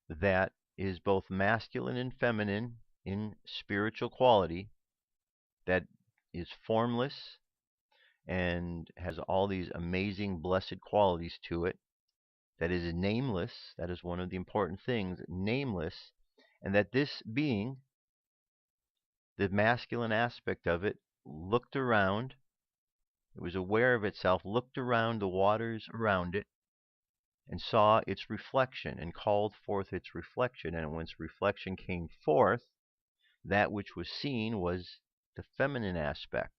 that is both masculine and feminine in spiritual quality, that is formless and has all these amazing blessed qualities to it, that is nameless. That is one of the important things, nameless, and that this being, the masculine aspect of it, looked around. It was aware of itself, looked around the waters around it, and saw its reflection, and called forth its reflection. And when its reflection came forth, that which was seen was the feminine aspect,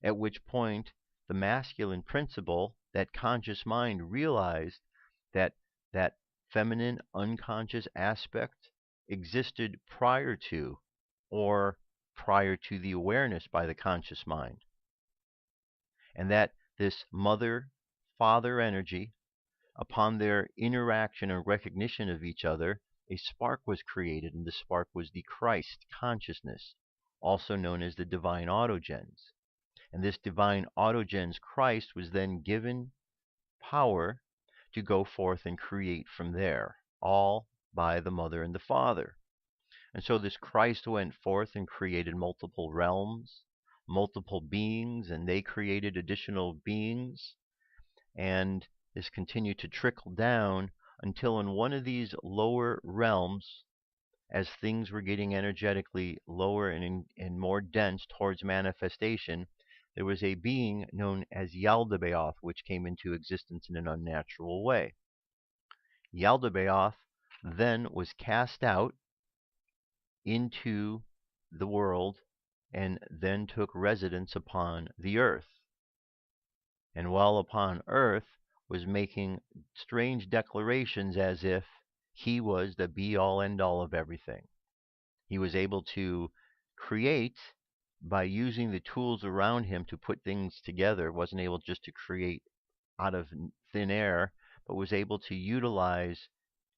at which point the masculine principle, that conscious mind, realized that that feminine unconscious aspect existed prior to, or prior to the awareness by the conscious mind, and that this mother father energy, upon their interaction and recognition of each other, a spark was created, and the spark was the Christ consciousness, also known as the divine autogens. And this divine autogens Christ was then given power to go forth and create from there, all by the mother and the father. And so this Christ went forth and created multiple realms, multiple beings, and they created additional beings. And this continued to trickle down until in one of these lower realms, as things were getting energetically lower and more dense towards manifestation, there was a being known as Yaldabaoth, which came into existence in an unnatural way. Yaldabaoth then was cast out into the world and then took residence upon the earth. And while upon earth was making strange declarations as if he was the be-all, end-all of everything. He was able to create by using the tools around him to put things together. Wasn't able just to create out of thin air, but was able to utilize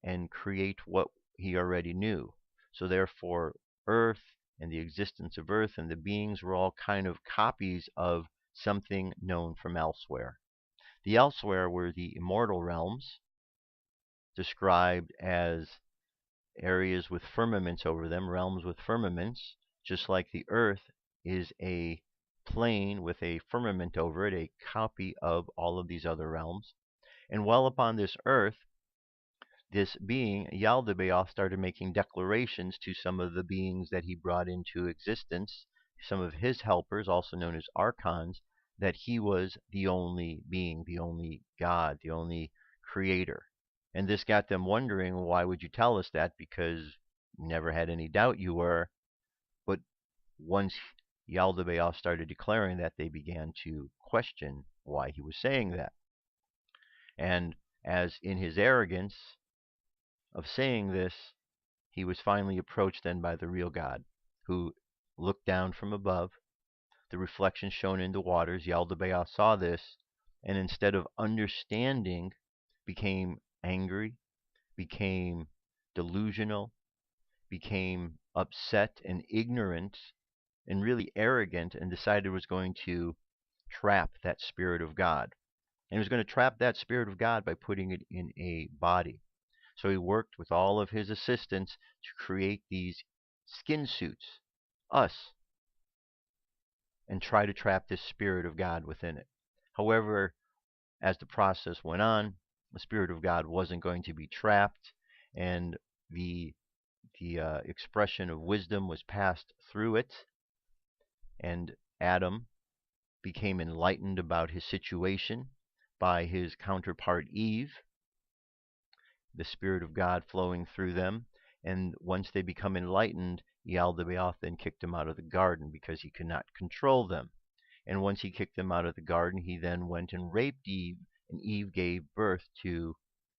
and create what he already knew. So therefore, Earth and the existence of Earth and the beings were all kind of copies of something known from elsewhere. The elsewhere were the immortal realms, described as areas with firmaments over them, realms with firmaments, just like the earth is a plane with a firmament over it, a copy of all of these other realms. And while upon this earth, this being, Yaldabaoth, started making declarations to some of the beings that he brought into existence, some of his helpers, also known as archons, that he was the only being, the only God, the only creator. And this got them wondering, why would you tell us that? Because we never had any doubt you were. But once Yaldabaoth started declaring that, they began to question why he was saying that. And as in his arrogance, of saying this, he was finally approached then by the real God, who looked down from above. The reflection shone in the waters. Yaldabaoth saw this, and instead of understanding, became angry, became delusional, became upset and ignorant, and really arrogant, and decided it was going to trap that Spirit of God. And he was going to trap that Spirit of God by putting it in a body. So he worked with all of his assistants to create these skin suits, us, and try to trap this Spirit of God within it. However, as the process went on, the Spirit of God wasn't going to be trapped, and the expression of wisdom was passed through it, and Adam became enlightened about his situation by his counterpart Eve, the Spirit of God flowing through them. And once they become enlightened, Yaldabaoth then kicked them out of the garden because he could not control them. And once he kicked them out of the garden, he then went and raped Eve, and Eve gave birth to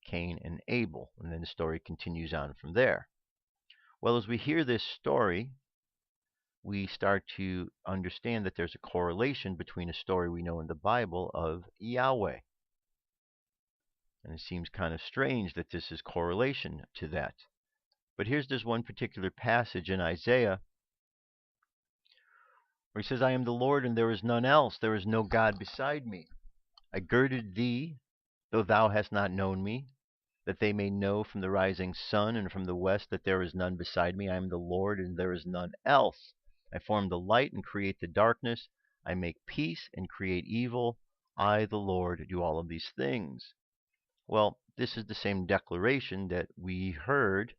Cain and Abel. And then the story continues on from there. Well, as we hear this story, we start to understand that there's a correlation between a story we know in the Bible of Yahweh. And it seems kind of strange that this is correlation to that. But here's this one particular passage in Isaiah where he says, I am the Lord and there is none else. There is no God beside me. I girded thee, though thou hast not known me, that they may know from the rising sun and from the west that there is none beside me. I am the Lord and there is none else. I form the light and create the darkness. I make peace and create evil. I, the Lord, do all of these things. Well, this is the same declaration that we heard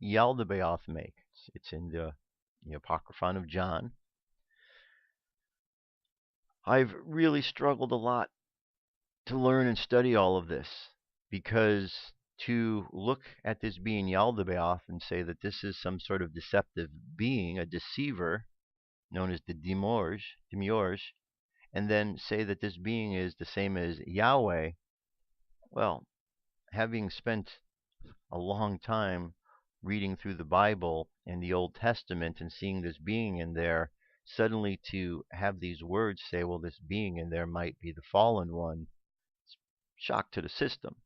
Yaldabaoth make. It's in the Apocryphon of John. I've really struggled a lot to learn and study all of this, because to look at this being Yaldabaoth and say that this is some sort of deceptive being, a deceiver, known as the Demiurge, and then say that this being is the same as Yahweh, well, having spent a long time reading through the Bible and the Old Testament and seeing this being in there, suddenly to have these words say, well, this being in there might be the fallen one, it's shock to the system.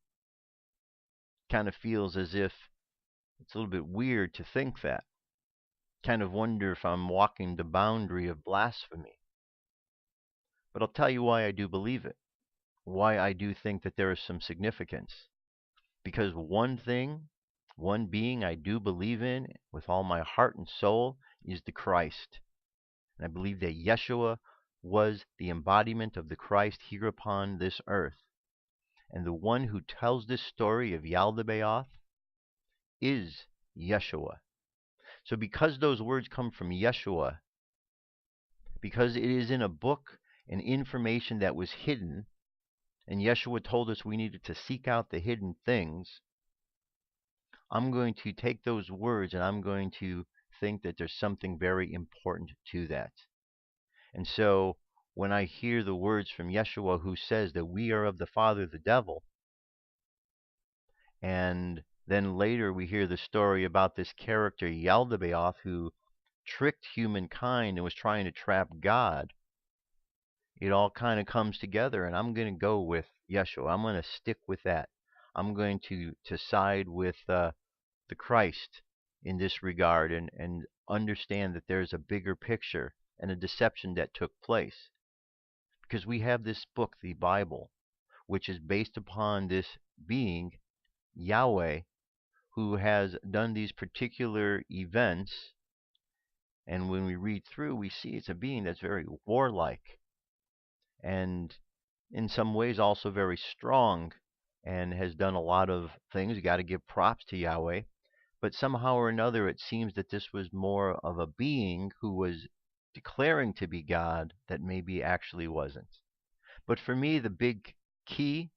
Kind of feels as if it's a little bit weird to think that. Kind of wonder if I'm walking the boundary of blasphemy. But I'll tell you why I do believe it, why I do think that there is some significance. Because one thing, one being I do believe in with all my heart and soul is the Christ. And I believe that Yeshua was the embodiment of the Christ here upon this earth. And the one who tells this story of Yaldabaoth is Yeshua. So because those words come from Yeshua, because it is in a book and information that was hidden, and Yeshua told us we needed to seek out the hidden things, I'm going to take those words and I'm going to think that there's something very important to that. And so when I hear the words from Yeshua who says that we are of the father the devil, and then later we hear the story about this character Yaldabaoth who tricked humankind and was trying to trap God, it all kind of comes together, and I'm going to go with Yeshua. I'm going to stick with that. I'm going to side with the Christ in this regard, and understand that there's a bigger picture and a deception that took place. Because we have this book, the Bible, which is based upon this being, Yahweh, who has done these particular events. And when we read through, we see it's a being that's very warlike, and in some ways also very strong, and has done a lot of things. You got to give props to Yahweh. But somehow or another, it seems that this was more of a being who was declaring to be God that maybe actually wasn't. But for me, the big key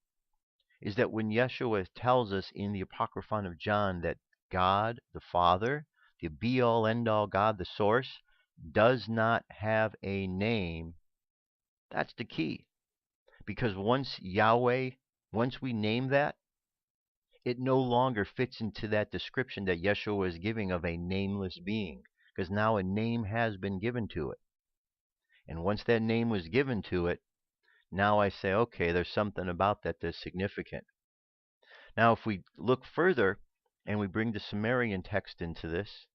is that when Yeshua tells us in the Apocryphon of John that God, the Father, the be-all, end-all God, the source, does not have a name, that's the key. Because once Yahweh, once we name that, it no longer fits into that description that Yeshua is giving of a nameless being, because now a name has been given to it. And once that name was given to it, now I say, okay, there's something about that that's significant. Now, if we look further and we bring the Sumerian text into this,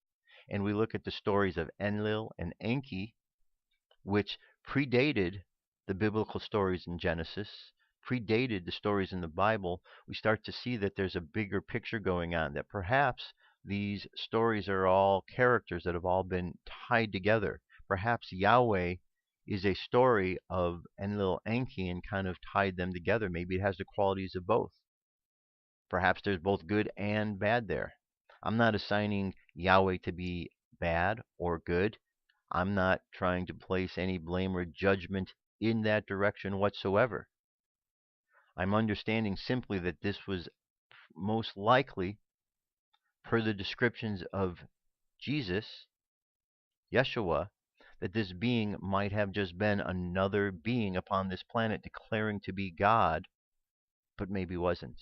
and we look at the stories of Enlil and Enki, which predated the biblical stories in Genesis, predated the stories in the Bible, we start to see that there's a bigger picture going on, that perhaps these stories are all characters that have all been tied together. Perhaps Yahweh is a story of Enlil Enki and kind of tied them together. Maybe it has the qualities of both. Perhaps there's both good and bad there. I'm not assigning Yahweh to be bad or good. I'm not trying to place any blame or judgment in that direction whatsoever. I'm understanding simply that this was most likely, per the descriptions of Jesus, Yeshua, that this being might have just been another being upon this planet declaring to be God, but maybe wasn't.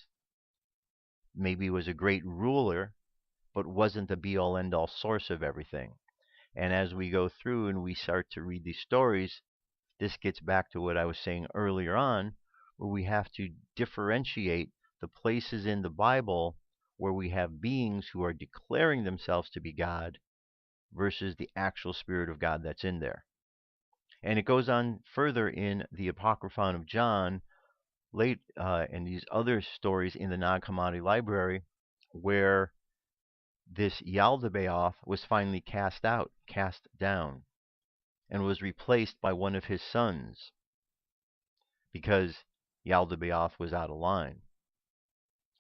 Maybe was a great ruler, but wasn't the be-all, end-all source of everything. And as we go through and we start to read these stories, this gets back to what I was saying earlier on, where we have to differentiate the places in the Bible where we have beings who are declaring themselves to be God versus the actual Spirit of God that's in there. And it goes on further in the Apocryphon of John, and these other stories in the Nag Hammadi library, where this Yaldabaoth was finally cast down, and was replaced by one of his sons, because Yaldabaoth was out of line.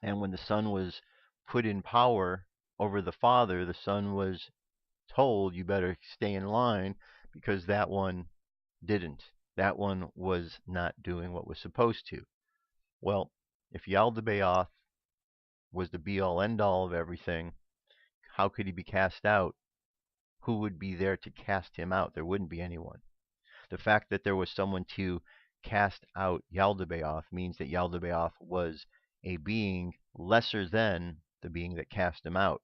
And when the son was put in power over the father, the son was told, you better stay in line, because that one didn't. That one was not doing what was supposed to. Well, if Yaldabaoth was the be-all, end-all of everything, how could he be cast out? Who would be there to cast him out? There wouldn't be anyone. The fact that there was someone to cast out Yaldabaoth means that Yaldabaoth was a being lesser than the being that cast him out.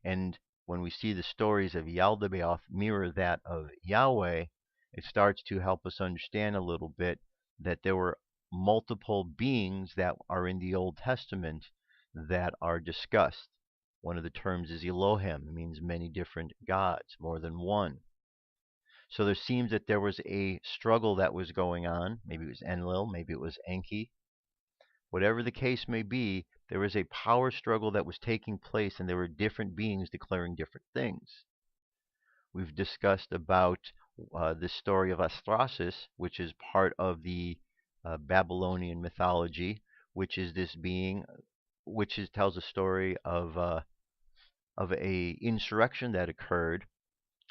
And when we see the stories of Yaldabaoth mirror that of Yahweh, it starts to help us understand a little bit that there were multiple beings that are in the Old Testament that are discussed. One of the terms is Elohim. It means many different gods, more than one. So there seems that there was a struggle that was going on. Maybe it was Enlil, maybe it was Enki. Whatever the case may be, there was a power struggle that was taking place, and there were different beings declaring different things. We've discussed about the story of Astrasis, which is part of the Babylonian mythology, which is this being, tells a story of a insurrection that occurred,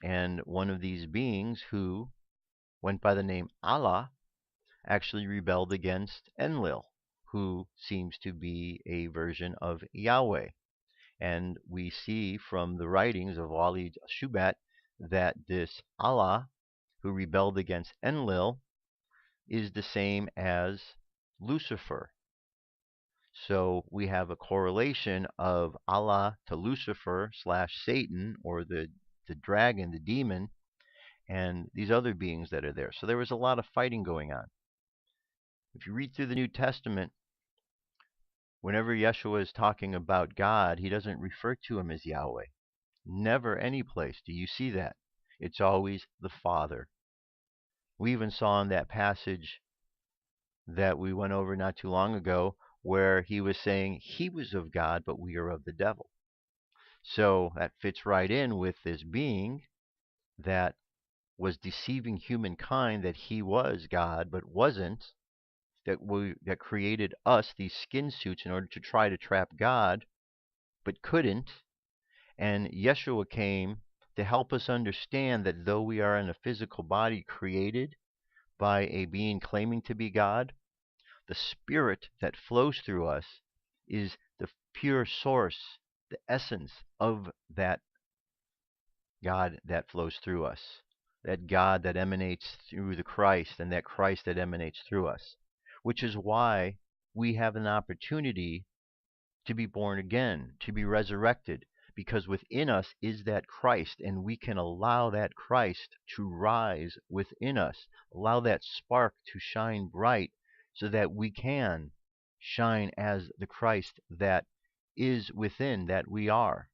and one of these beings, who went by the name Allah, actually rebelled against Enlil, who seems to be a version of Yahweh. And we see from the writings of Ali Shubat that this Allah, who rebelled against Enlil, is the same as Lucifer. So we have a correlation of Allah to Lucifer / Satan, or the dragon, the demon, and these other beings that are there. So there was a lot of fighting going on. If you read through the New Testament, whenever Yeshua is talking about God, he doesn't refer to him as Yahweh. Never any place do you see that. It's always the Father. We even saw in that passage that we went over not too long ago, where he was saying he was of God, but we are of the devil. So that fits right in with this being that was deceiving humankind that he was God, but wasn't, that created us, these skin suits, in order to try to trap God, but couldn't. And Yeshua came to help us understand that though we are in a physical body created by a being claiming to be God, the spirit that flows through us is the pure source, the essence of that God that flows through us, that God that emanates through the Christ, and that Christ that emanates through us, which is why we have an opportunity to be born again, to be resurrected, because within us is that Christ, and we can allow that Christ to rise within us, allow that spark to shine bright so that we can shine as the Christ that is within, that we are.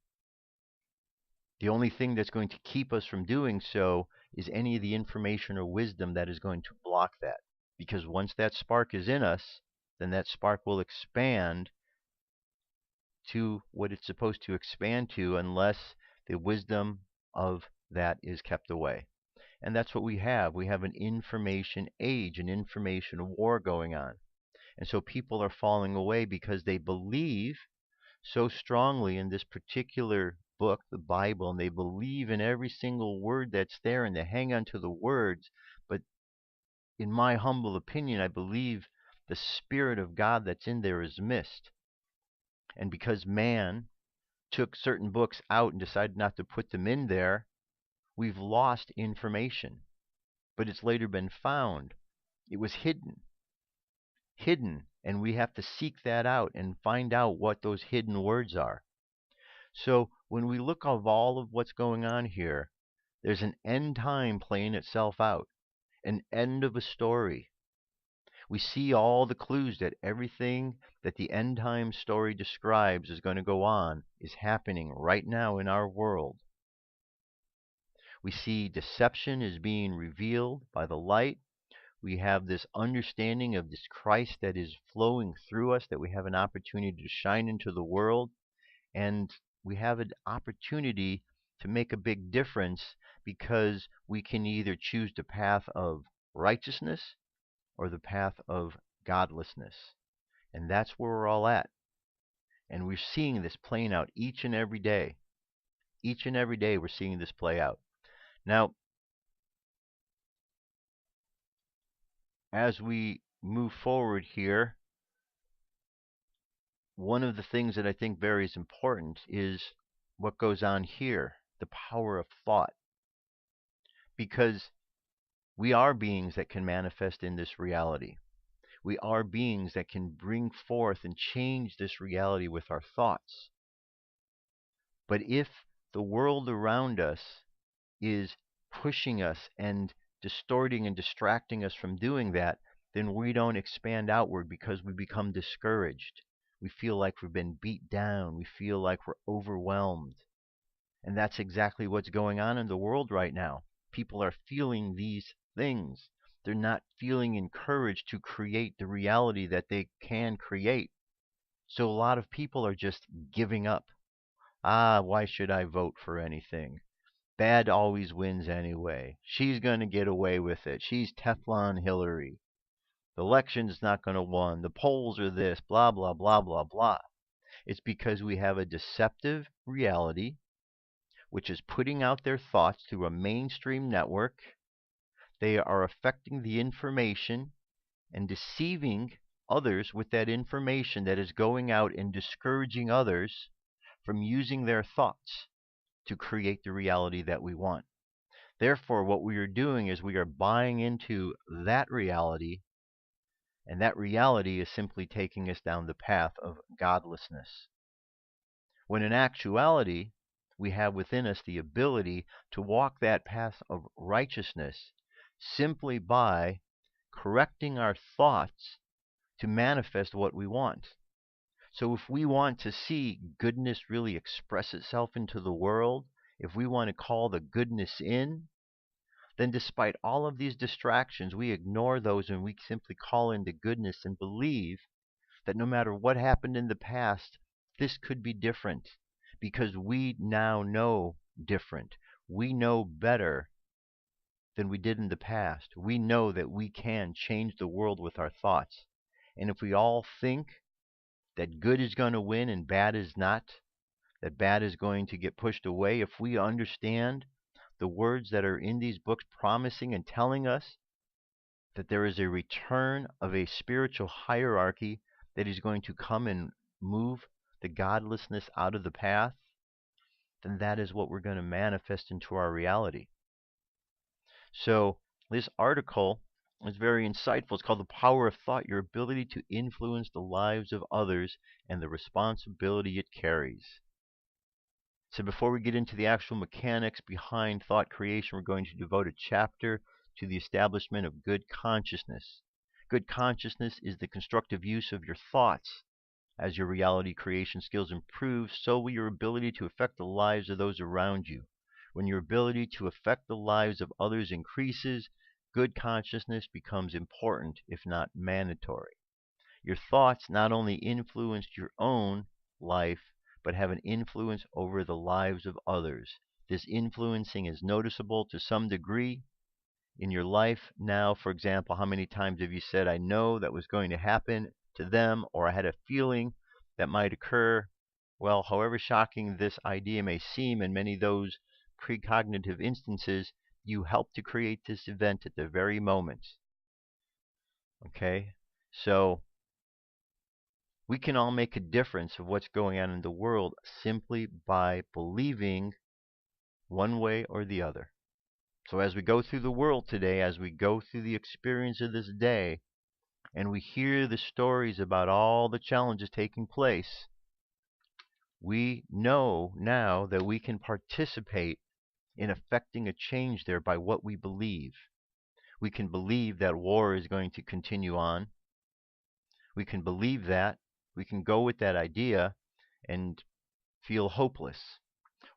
The only thing that's going to keep us from doing so is any of the information or wisdom that is going to block that. Because once that spark is in us, then that spark will expand to what it's supposed to expand to, unless the wisdom of that is kept away. And that's what we have. We have an information age, an information war going on. And so people are falling away because they believe so strongly in this particular book, the Bible, and they believe in every single word that's there, and they hang on to the words. But in my humble opinion, I believe the Spirit of God that's in there is missed. And because man took certain books out and decided not to put them in there, we've lost information. But it's later been found. It was hidden, and we have to seek that out and find out what those hidden words are. So when we look of all of what's going on here, there's an end time playing itself out, an end of a story. We see all the clues that everything that the end time story describes is going to go on is happening right now in our world. We see deception is being revealed by the light. We have this understanding of this Christ that is flowing through us, that we have an opportunity to shine into the world, and we have an opportunity to make a big difference because we can either choose the path of righteousness or the path of godlessness. And that's where we're all at. And we're seeing this playing out each and every day. Each and every day we're seeing this play out. Now, as we move forward here, one of the things that I think very is important is what goes on here, the power of thought. Because we are beings that can manifest in this reality. We are beings that can bring forth and change this reality with our thoughts. But if the world around us is pushing us and distorting and distracting us from doing that, then we don't expand outward because we become discouraged. We feel like we've been beat down. We feel like we're overwhelmed. And that's exactly what's going on in the world right now. People are feeling these things. They're not feeling encouraged to create the reality that they can create. So a lot of people are just giving up. Why should I vote for anything? Bad always wins anyway. She's going to get away with it. She's Teflon Hillary. The election's not going to win. The polls are this, blah, blah, blah, blah, blah. It's because we have a deceptive reality which is putting out their thoughts through a mainstream network. They are affecting the information and deceiving others with that information that is going out and discouraging others from using their thoughts to create the reality that we want. Therefore, what we are doing is we are buying into that reality, and that reality is simply taking us down the path of godlessness. When in actuality, we have within us the ability to walk that path of righteousness simply by correcting our thoughts to manifest what we want. So if we want to see goodness really express itself into the world, if we want to call the goodness in, then despite all of these distractions, we ignore those and we simply call in the goodness and believe that no matter what happened in the past, this could be different because we now know different. We know better than we did in the past. We know that we can change the world with our thoughts. And if we all think that good is going to win and bad is not, that bad is going to get pushed away, if we understand the words that are in these books promising and telling us that there is a return of a spiritual hierarchy that is going to come and move the godlessness out of the path, then that is what we're going to manifest into our reality. So this article It's very insightful. It's called The Power of Thought, your ability to influence the lives of others and the responsibility it carries. So before we get into the actual mechanics behind thought creation, we're going to devote a chapter to the establishment of good consciousness. Good consciousness is the constructive use of your thoughts. As your reality creation skills improve, so will your ability to affect the lives of those around you. When your ability to affect the lives of others increases, good consciousness becomes important, if not mandatory. Your thoughts not only influence your own life, but have an influence over the lives of others. This influencing is noticeable to some degree in your life now. For example, how many times have you said, I know that was going to happen to them, or I had a feeling that might occur? Well, however shocking this idea may seem, in many of those precognitive instances, you helped to create this event at the very moment. Okay? So we can all make a difference of what's going on in the world simply by believing one way or the other. So as we go through the world today, as we go through the experience of this day, and we hear the stories about all the challenges taking place, we know now that we can participate in affecting a change there by what we believe. We can believe that war is going to continue on. We can believe that. We can go with that idea and feel hopeless.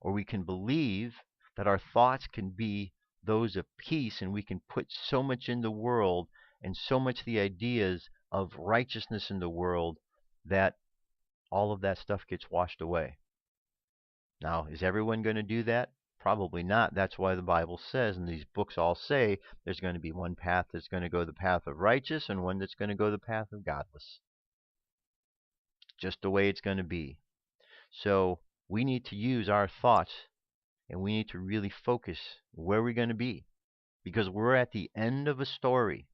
Or we can believe that our thoughts can be those of peace, and we can put so much in the world and so much the ideas of righteousness in the world that all of that stuff gets washed away. Now, is everyone going to do that? Probably not. That's why the Bible says, and these books all say, there's going to be one path that's going to go the path of righteous and one that's going to go the path of godless. Just the way it's going to be. So we need to use our thoughts, and we need to really focus where we're going to be, because we're at the end of a story.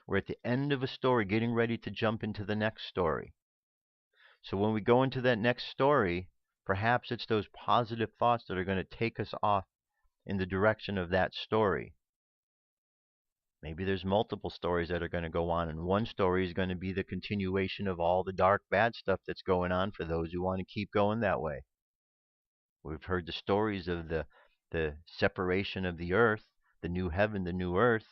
We're at the end of a story, getting ready to jump into the next story. So when we go into that next story, perhaps it's those positive thoughts that are going to take us off in the direction of that story. Maybe there's multiple stories that are going to go on, and one story is going to be the continuation of all the dark, bad stuff that's going on for those who want to keep going that way. We've heard the stories of the separation of the earth, the new heaven, the new earth.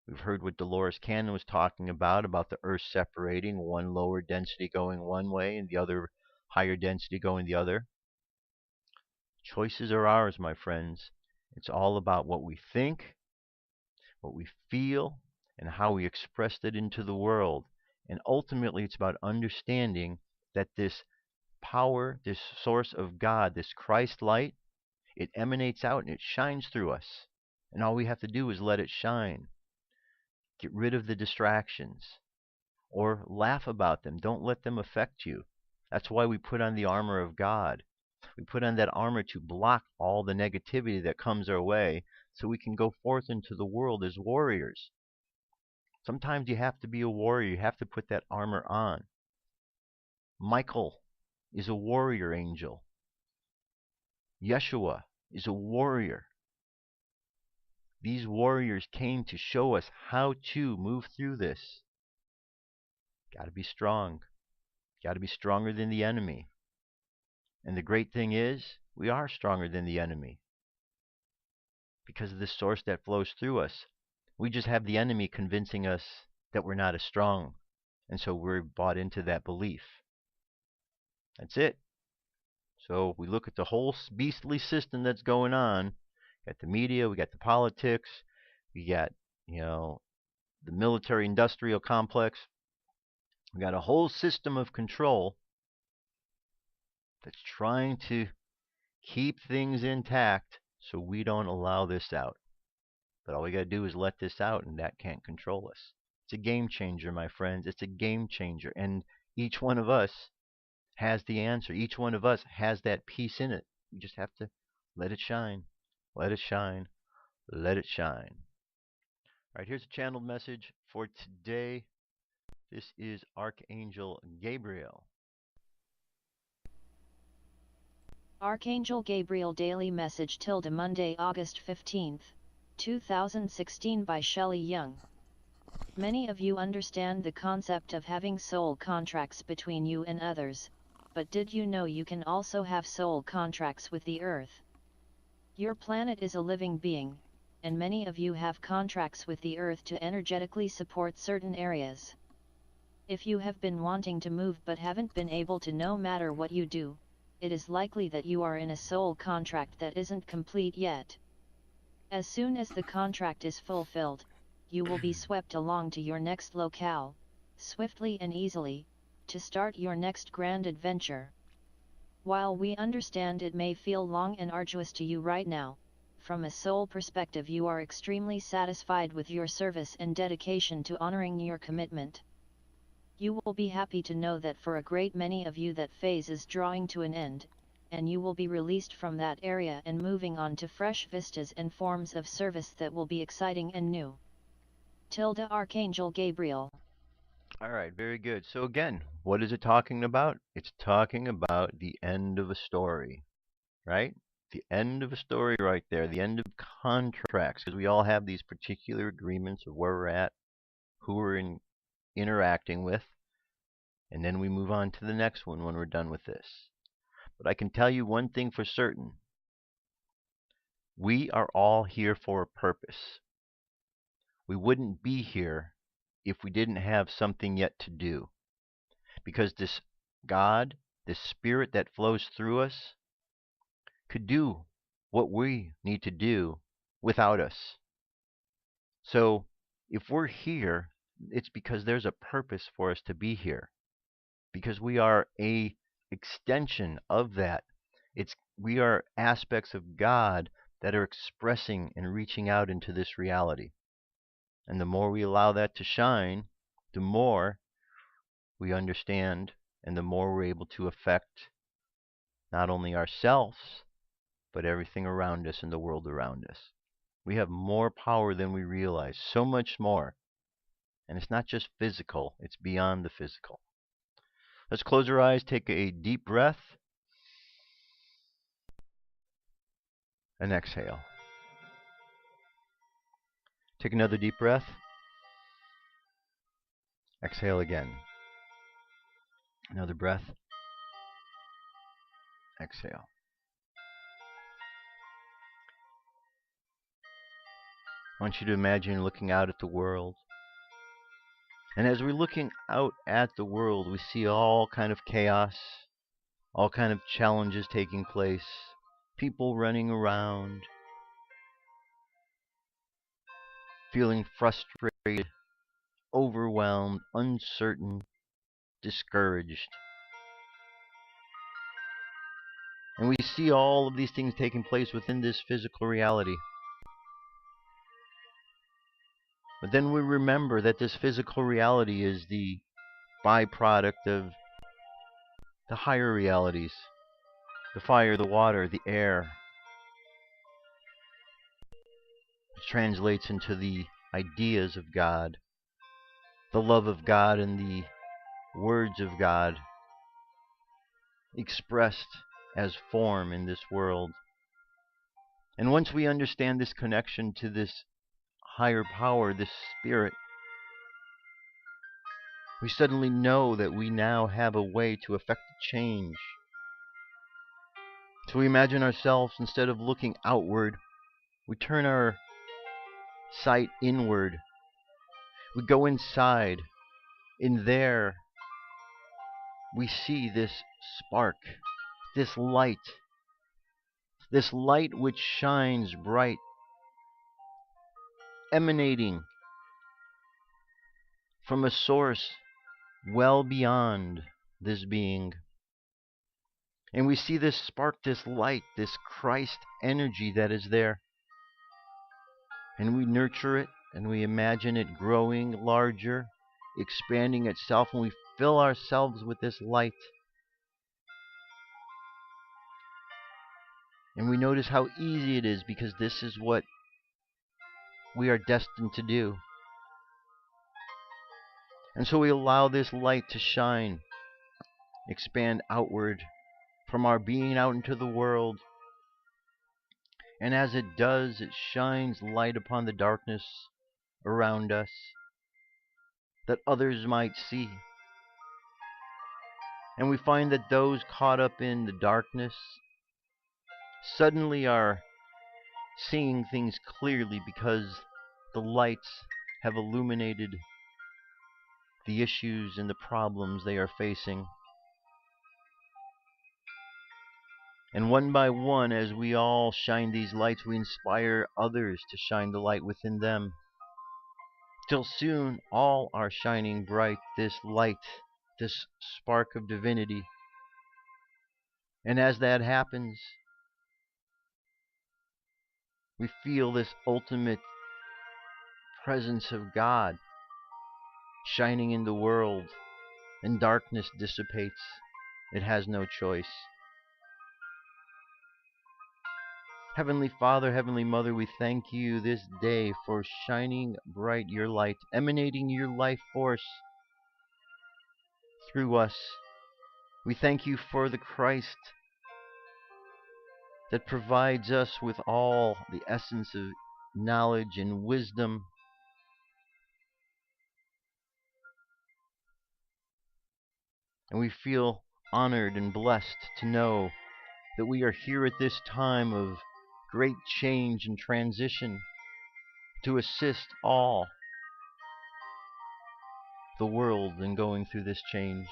We've heard what Dolores Cannon was talking about the earth separating, one lower density going one way and the other higher density going the other. Choices are ours, my friends. It's all about what we think, what we feel, and how we express it into the world. And ultimately, it's about understanding that this power, this source of God, this Christ light, it emanates out and it shines through us. And all we have to do is let it shine. Get rid of the distractions, or laugh about them. Don't let them affect you. That's why we put on the armor of God. We put on that armor to block all the negativity that comes our way, so we can go forth into the world as warriors. Sometimes you have to be a warrior. You have to put that armor on. Michael is a warrior angel. Yeshua is a warrior. These warriors came to show us how to move through this. Got to be strong. Got to be stronger than the enemy. And the great thing is, we are stronger than the enemy because of the source that flows through us. We just have the enemy convincing us that we're not as strong, and so we're bought into that belief. That's it. So we look at the whole beastly system that's going on. We got the media, we got the politics, we got, the military-industrial complex. We got a whole system of control that's trying to keep things intact so we don't allow this out. But all we got to do is let this out, and that can't control us. It's a game changer, my friends. It's a game changer. And each one of us has the answer. Each one of us has that peace in it. We just have to let it shine. Let it shine. Let it shine. All right, here's a channeled message for today. This is Archangel Gabriel. Archangel Gabriel Daily Message / Monday, August 15th. 2016 by Shelley Young. Many of you understand the concept of having soul contracts between you and others, but did you know you can also have soul contracts with the Earth? Your planet is a living being, and many of you have contracts with the Earth to energetically support certain areas. If you have been wanting to move but haven't been able to, no matter what you do, it is likely that you are in a soul contract that isn't complete yet. As soon as the contract is fulfilled, you will be swept along to your next locale, swiftly and easily, to start your next grand adventure. While we understand it may feel long and arduous to you right now, from a soul perspective you are extremely satisfied with your service and dedication to honoring your commitment. You will be happy to know that for a great many of you that phase is drawing to an end, and you will be released from that area and moving on to fresh vistas and forms of service that will be exciting and new. Archangel Gabriel. All right, very good. So again, what is it talking about? It's talking about the end of a story, right? The end of a story right there, the end of contracts, because we all have these particular agreements of where we're at, who we're interacting with, and then we move on to the next one when we're done with this. But I can tell you one thing for certain. We are all here for a purpose. We wouldn't be here if we didn't have something yet to do. Because this God, this spirit that flows through us, could do what we need to do without us. So if we're here, it's because there's a purpose for us to be here. Because we are a extension of that. We are aspects of God that are expressing and reaching out into this reality. And the more we allow that to shine, the more we understand and the more we're able to affect not only ourselves, but everything around us and the world around us. We have more power than we realize, so much more. And it's not just physical, it's beyond the physical. Let's close our eyes, take a deep breath, and exhale. Take another deep breath. Exhale again. Another breath. Exhale. I want you to imagine looking out at the world. And as we're looking out at the world, we see all kind of chaos, all kind of challenges taking place, people running around, feeling frustrated, overwhelmed, uncertain, discouraged. And we see all of these things taking place within this physical reality. But then we remember that this physical reality is the byproduct of the higher realities, the fire, the water, the air. It translates into the ideas of God, the love of God, and the words of God expressed as form in this world. And once we understand this connection to this higher power, this spirit, we suddenly know that we now have a way to effect a change. So we imagine ourselves, instead of looking outward, we turn our sight inward. We go inside. In there, we see this spark, this light which shines bright, emanating from a source well beyond this being. And we see this spark, this light, this Christ energy that is there. And we nurture it, and we imagine it growing larger, expanding itself, and we fill ourselves with this light. And we notice how easy it is, because this is what we are destined to do. And so we allow this light to shine, expand outward from our being out into the world. And as it does, it shines light upon the darkness around us, that others might see. And we find that those caught up in the darkness suddenly are seeing things clearly because the lights have illuminated the issues and the problems they are facing. And one by one, as we all shine these lights, we inspire others to shine the light within them, till soon all are shining bright, this light, this spark of divinity. And as that happens, we feel this ultimate presence of God shining in the world, and darkness dissipates. It has no choice. Heavenly Father, Heavenly Mother, we thank you this day for shining bright your light, emanating your life force through us. We thank you for the Christ that provides us with all the essence of knowledge and wisdom. And we feel honored and blessed to know that we are here at this time of great change and transition to assist all the world in going through this change.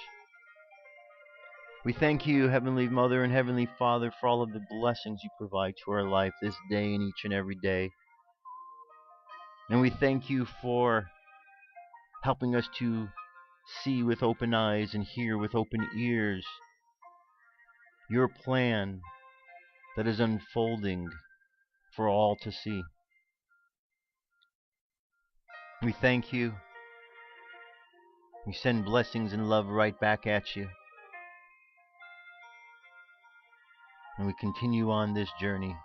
We thank you, Heavenly Mother and Heavenly Father, for all of the blessings you provide to our life this day and each and every day. And we thank you for helping us to see with open eyes and hear with open ears your plan that is unfolding for all to see. We thank you. We send blessings and love right back at you. And we continue on this journey.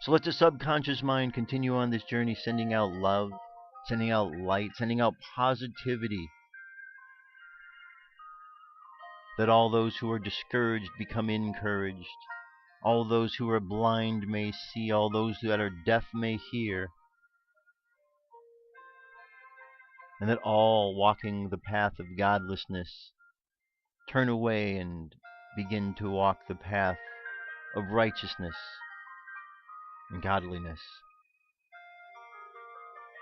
So let the subconscious mind continue on this journey, sending out love, sending out light, sending out positivity, that all those who are discouraged become encouraged, all those who are blind may see, all those that are deaf may hear, and that all walking the path of godlessness turn away and begin to walk the path of righteousness and godliness.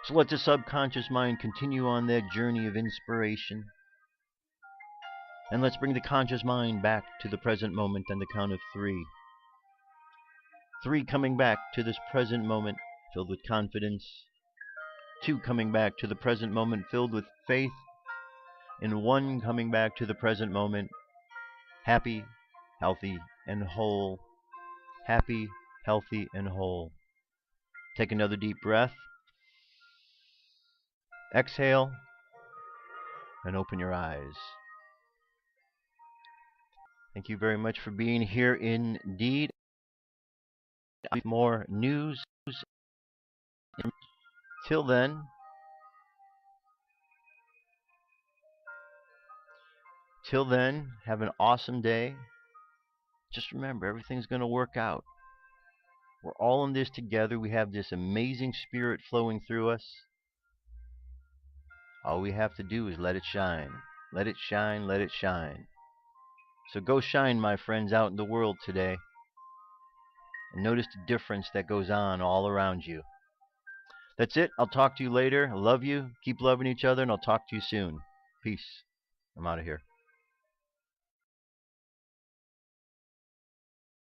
So let the subconscious mind continue on that journey of inspiration. And let's bring the conscious mind back to the present moment on the count of 3. 3 coming back to this present moment filled with confidence. 2 coming back to the present moment filled with faith. And 1 coming back to the present moment happy, healthy, and whole. Happy, healthy, and whole. Take another deep breath. Exhale, and open your eyes. Thank you very much for being here indeed. More news. Till then, have an awesome day. Just remember, everything's going to work out. We're all in this together. We have this amazing spirit flowing through us. All we have to do is let it shine. Let it shine, let it shine. So go shine, my friends, out in the world today. And notice the difference that goes on all around you. That's it. I'll talk to you later. I love you. Keep loving each other, and I'll talk to you soon. Peace. I'm out of here.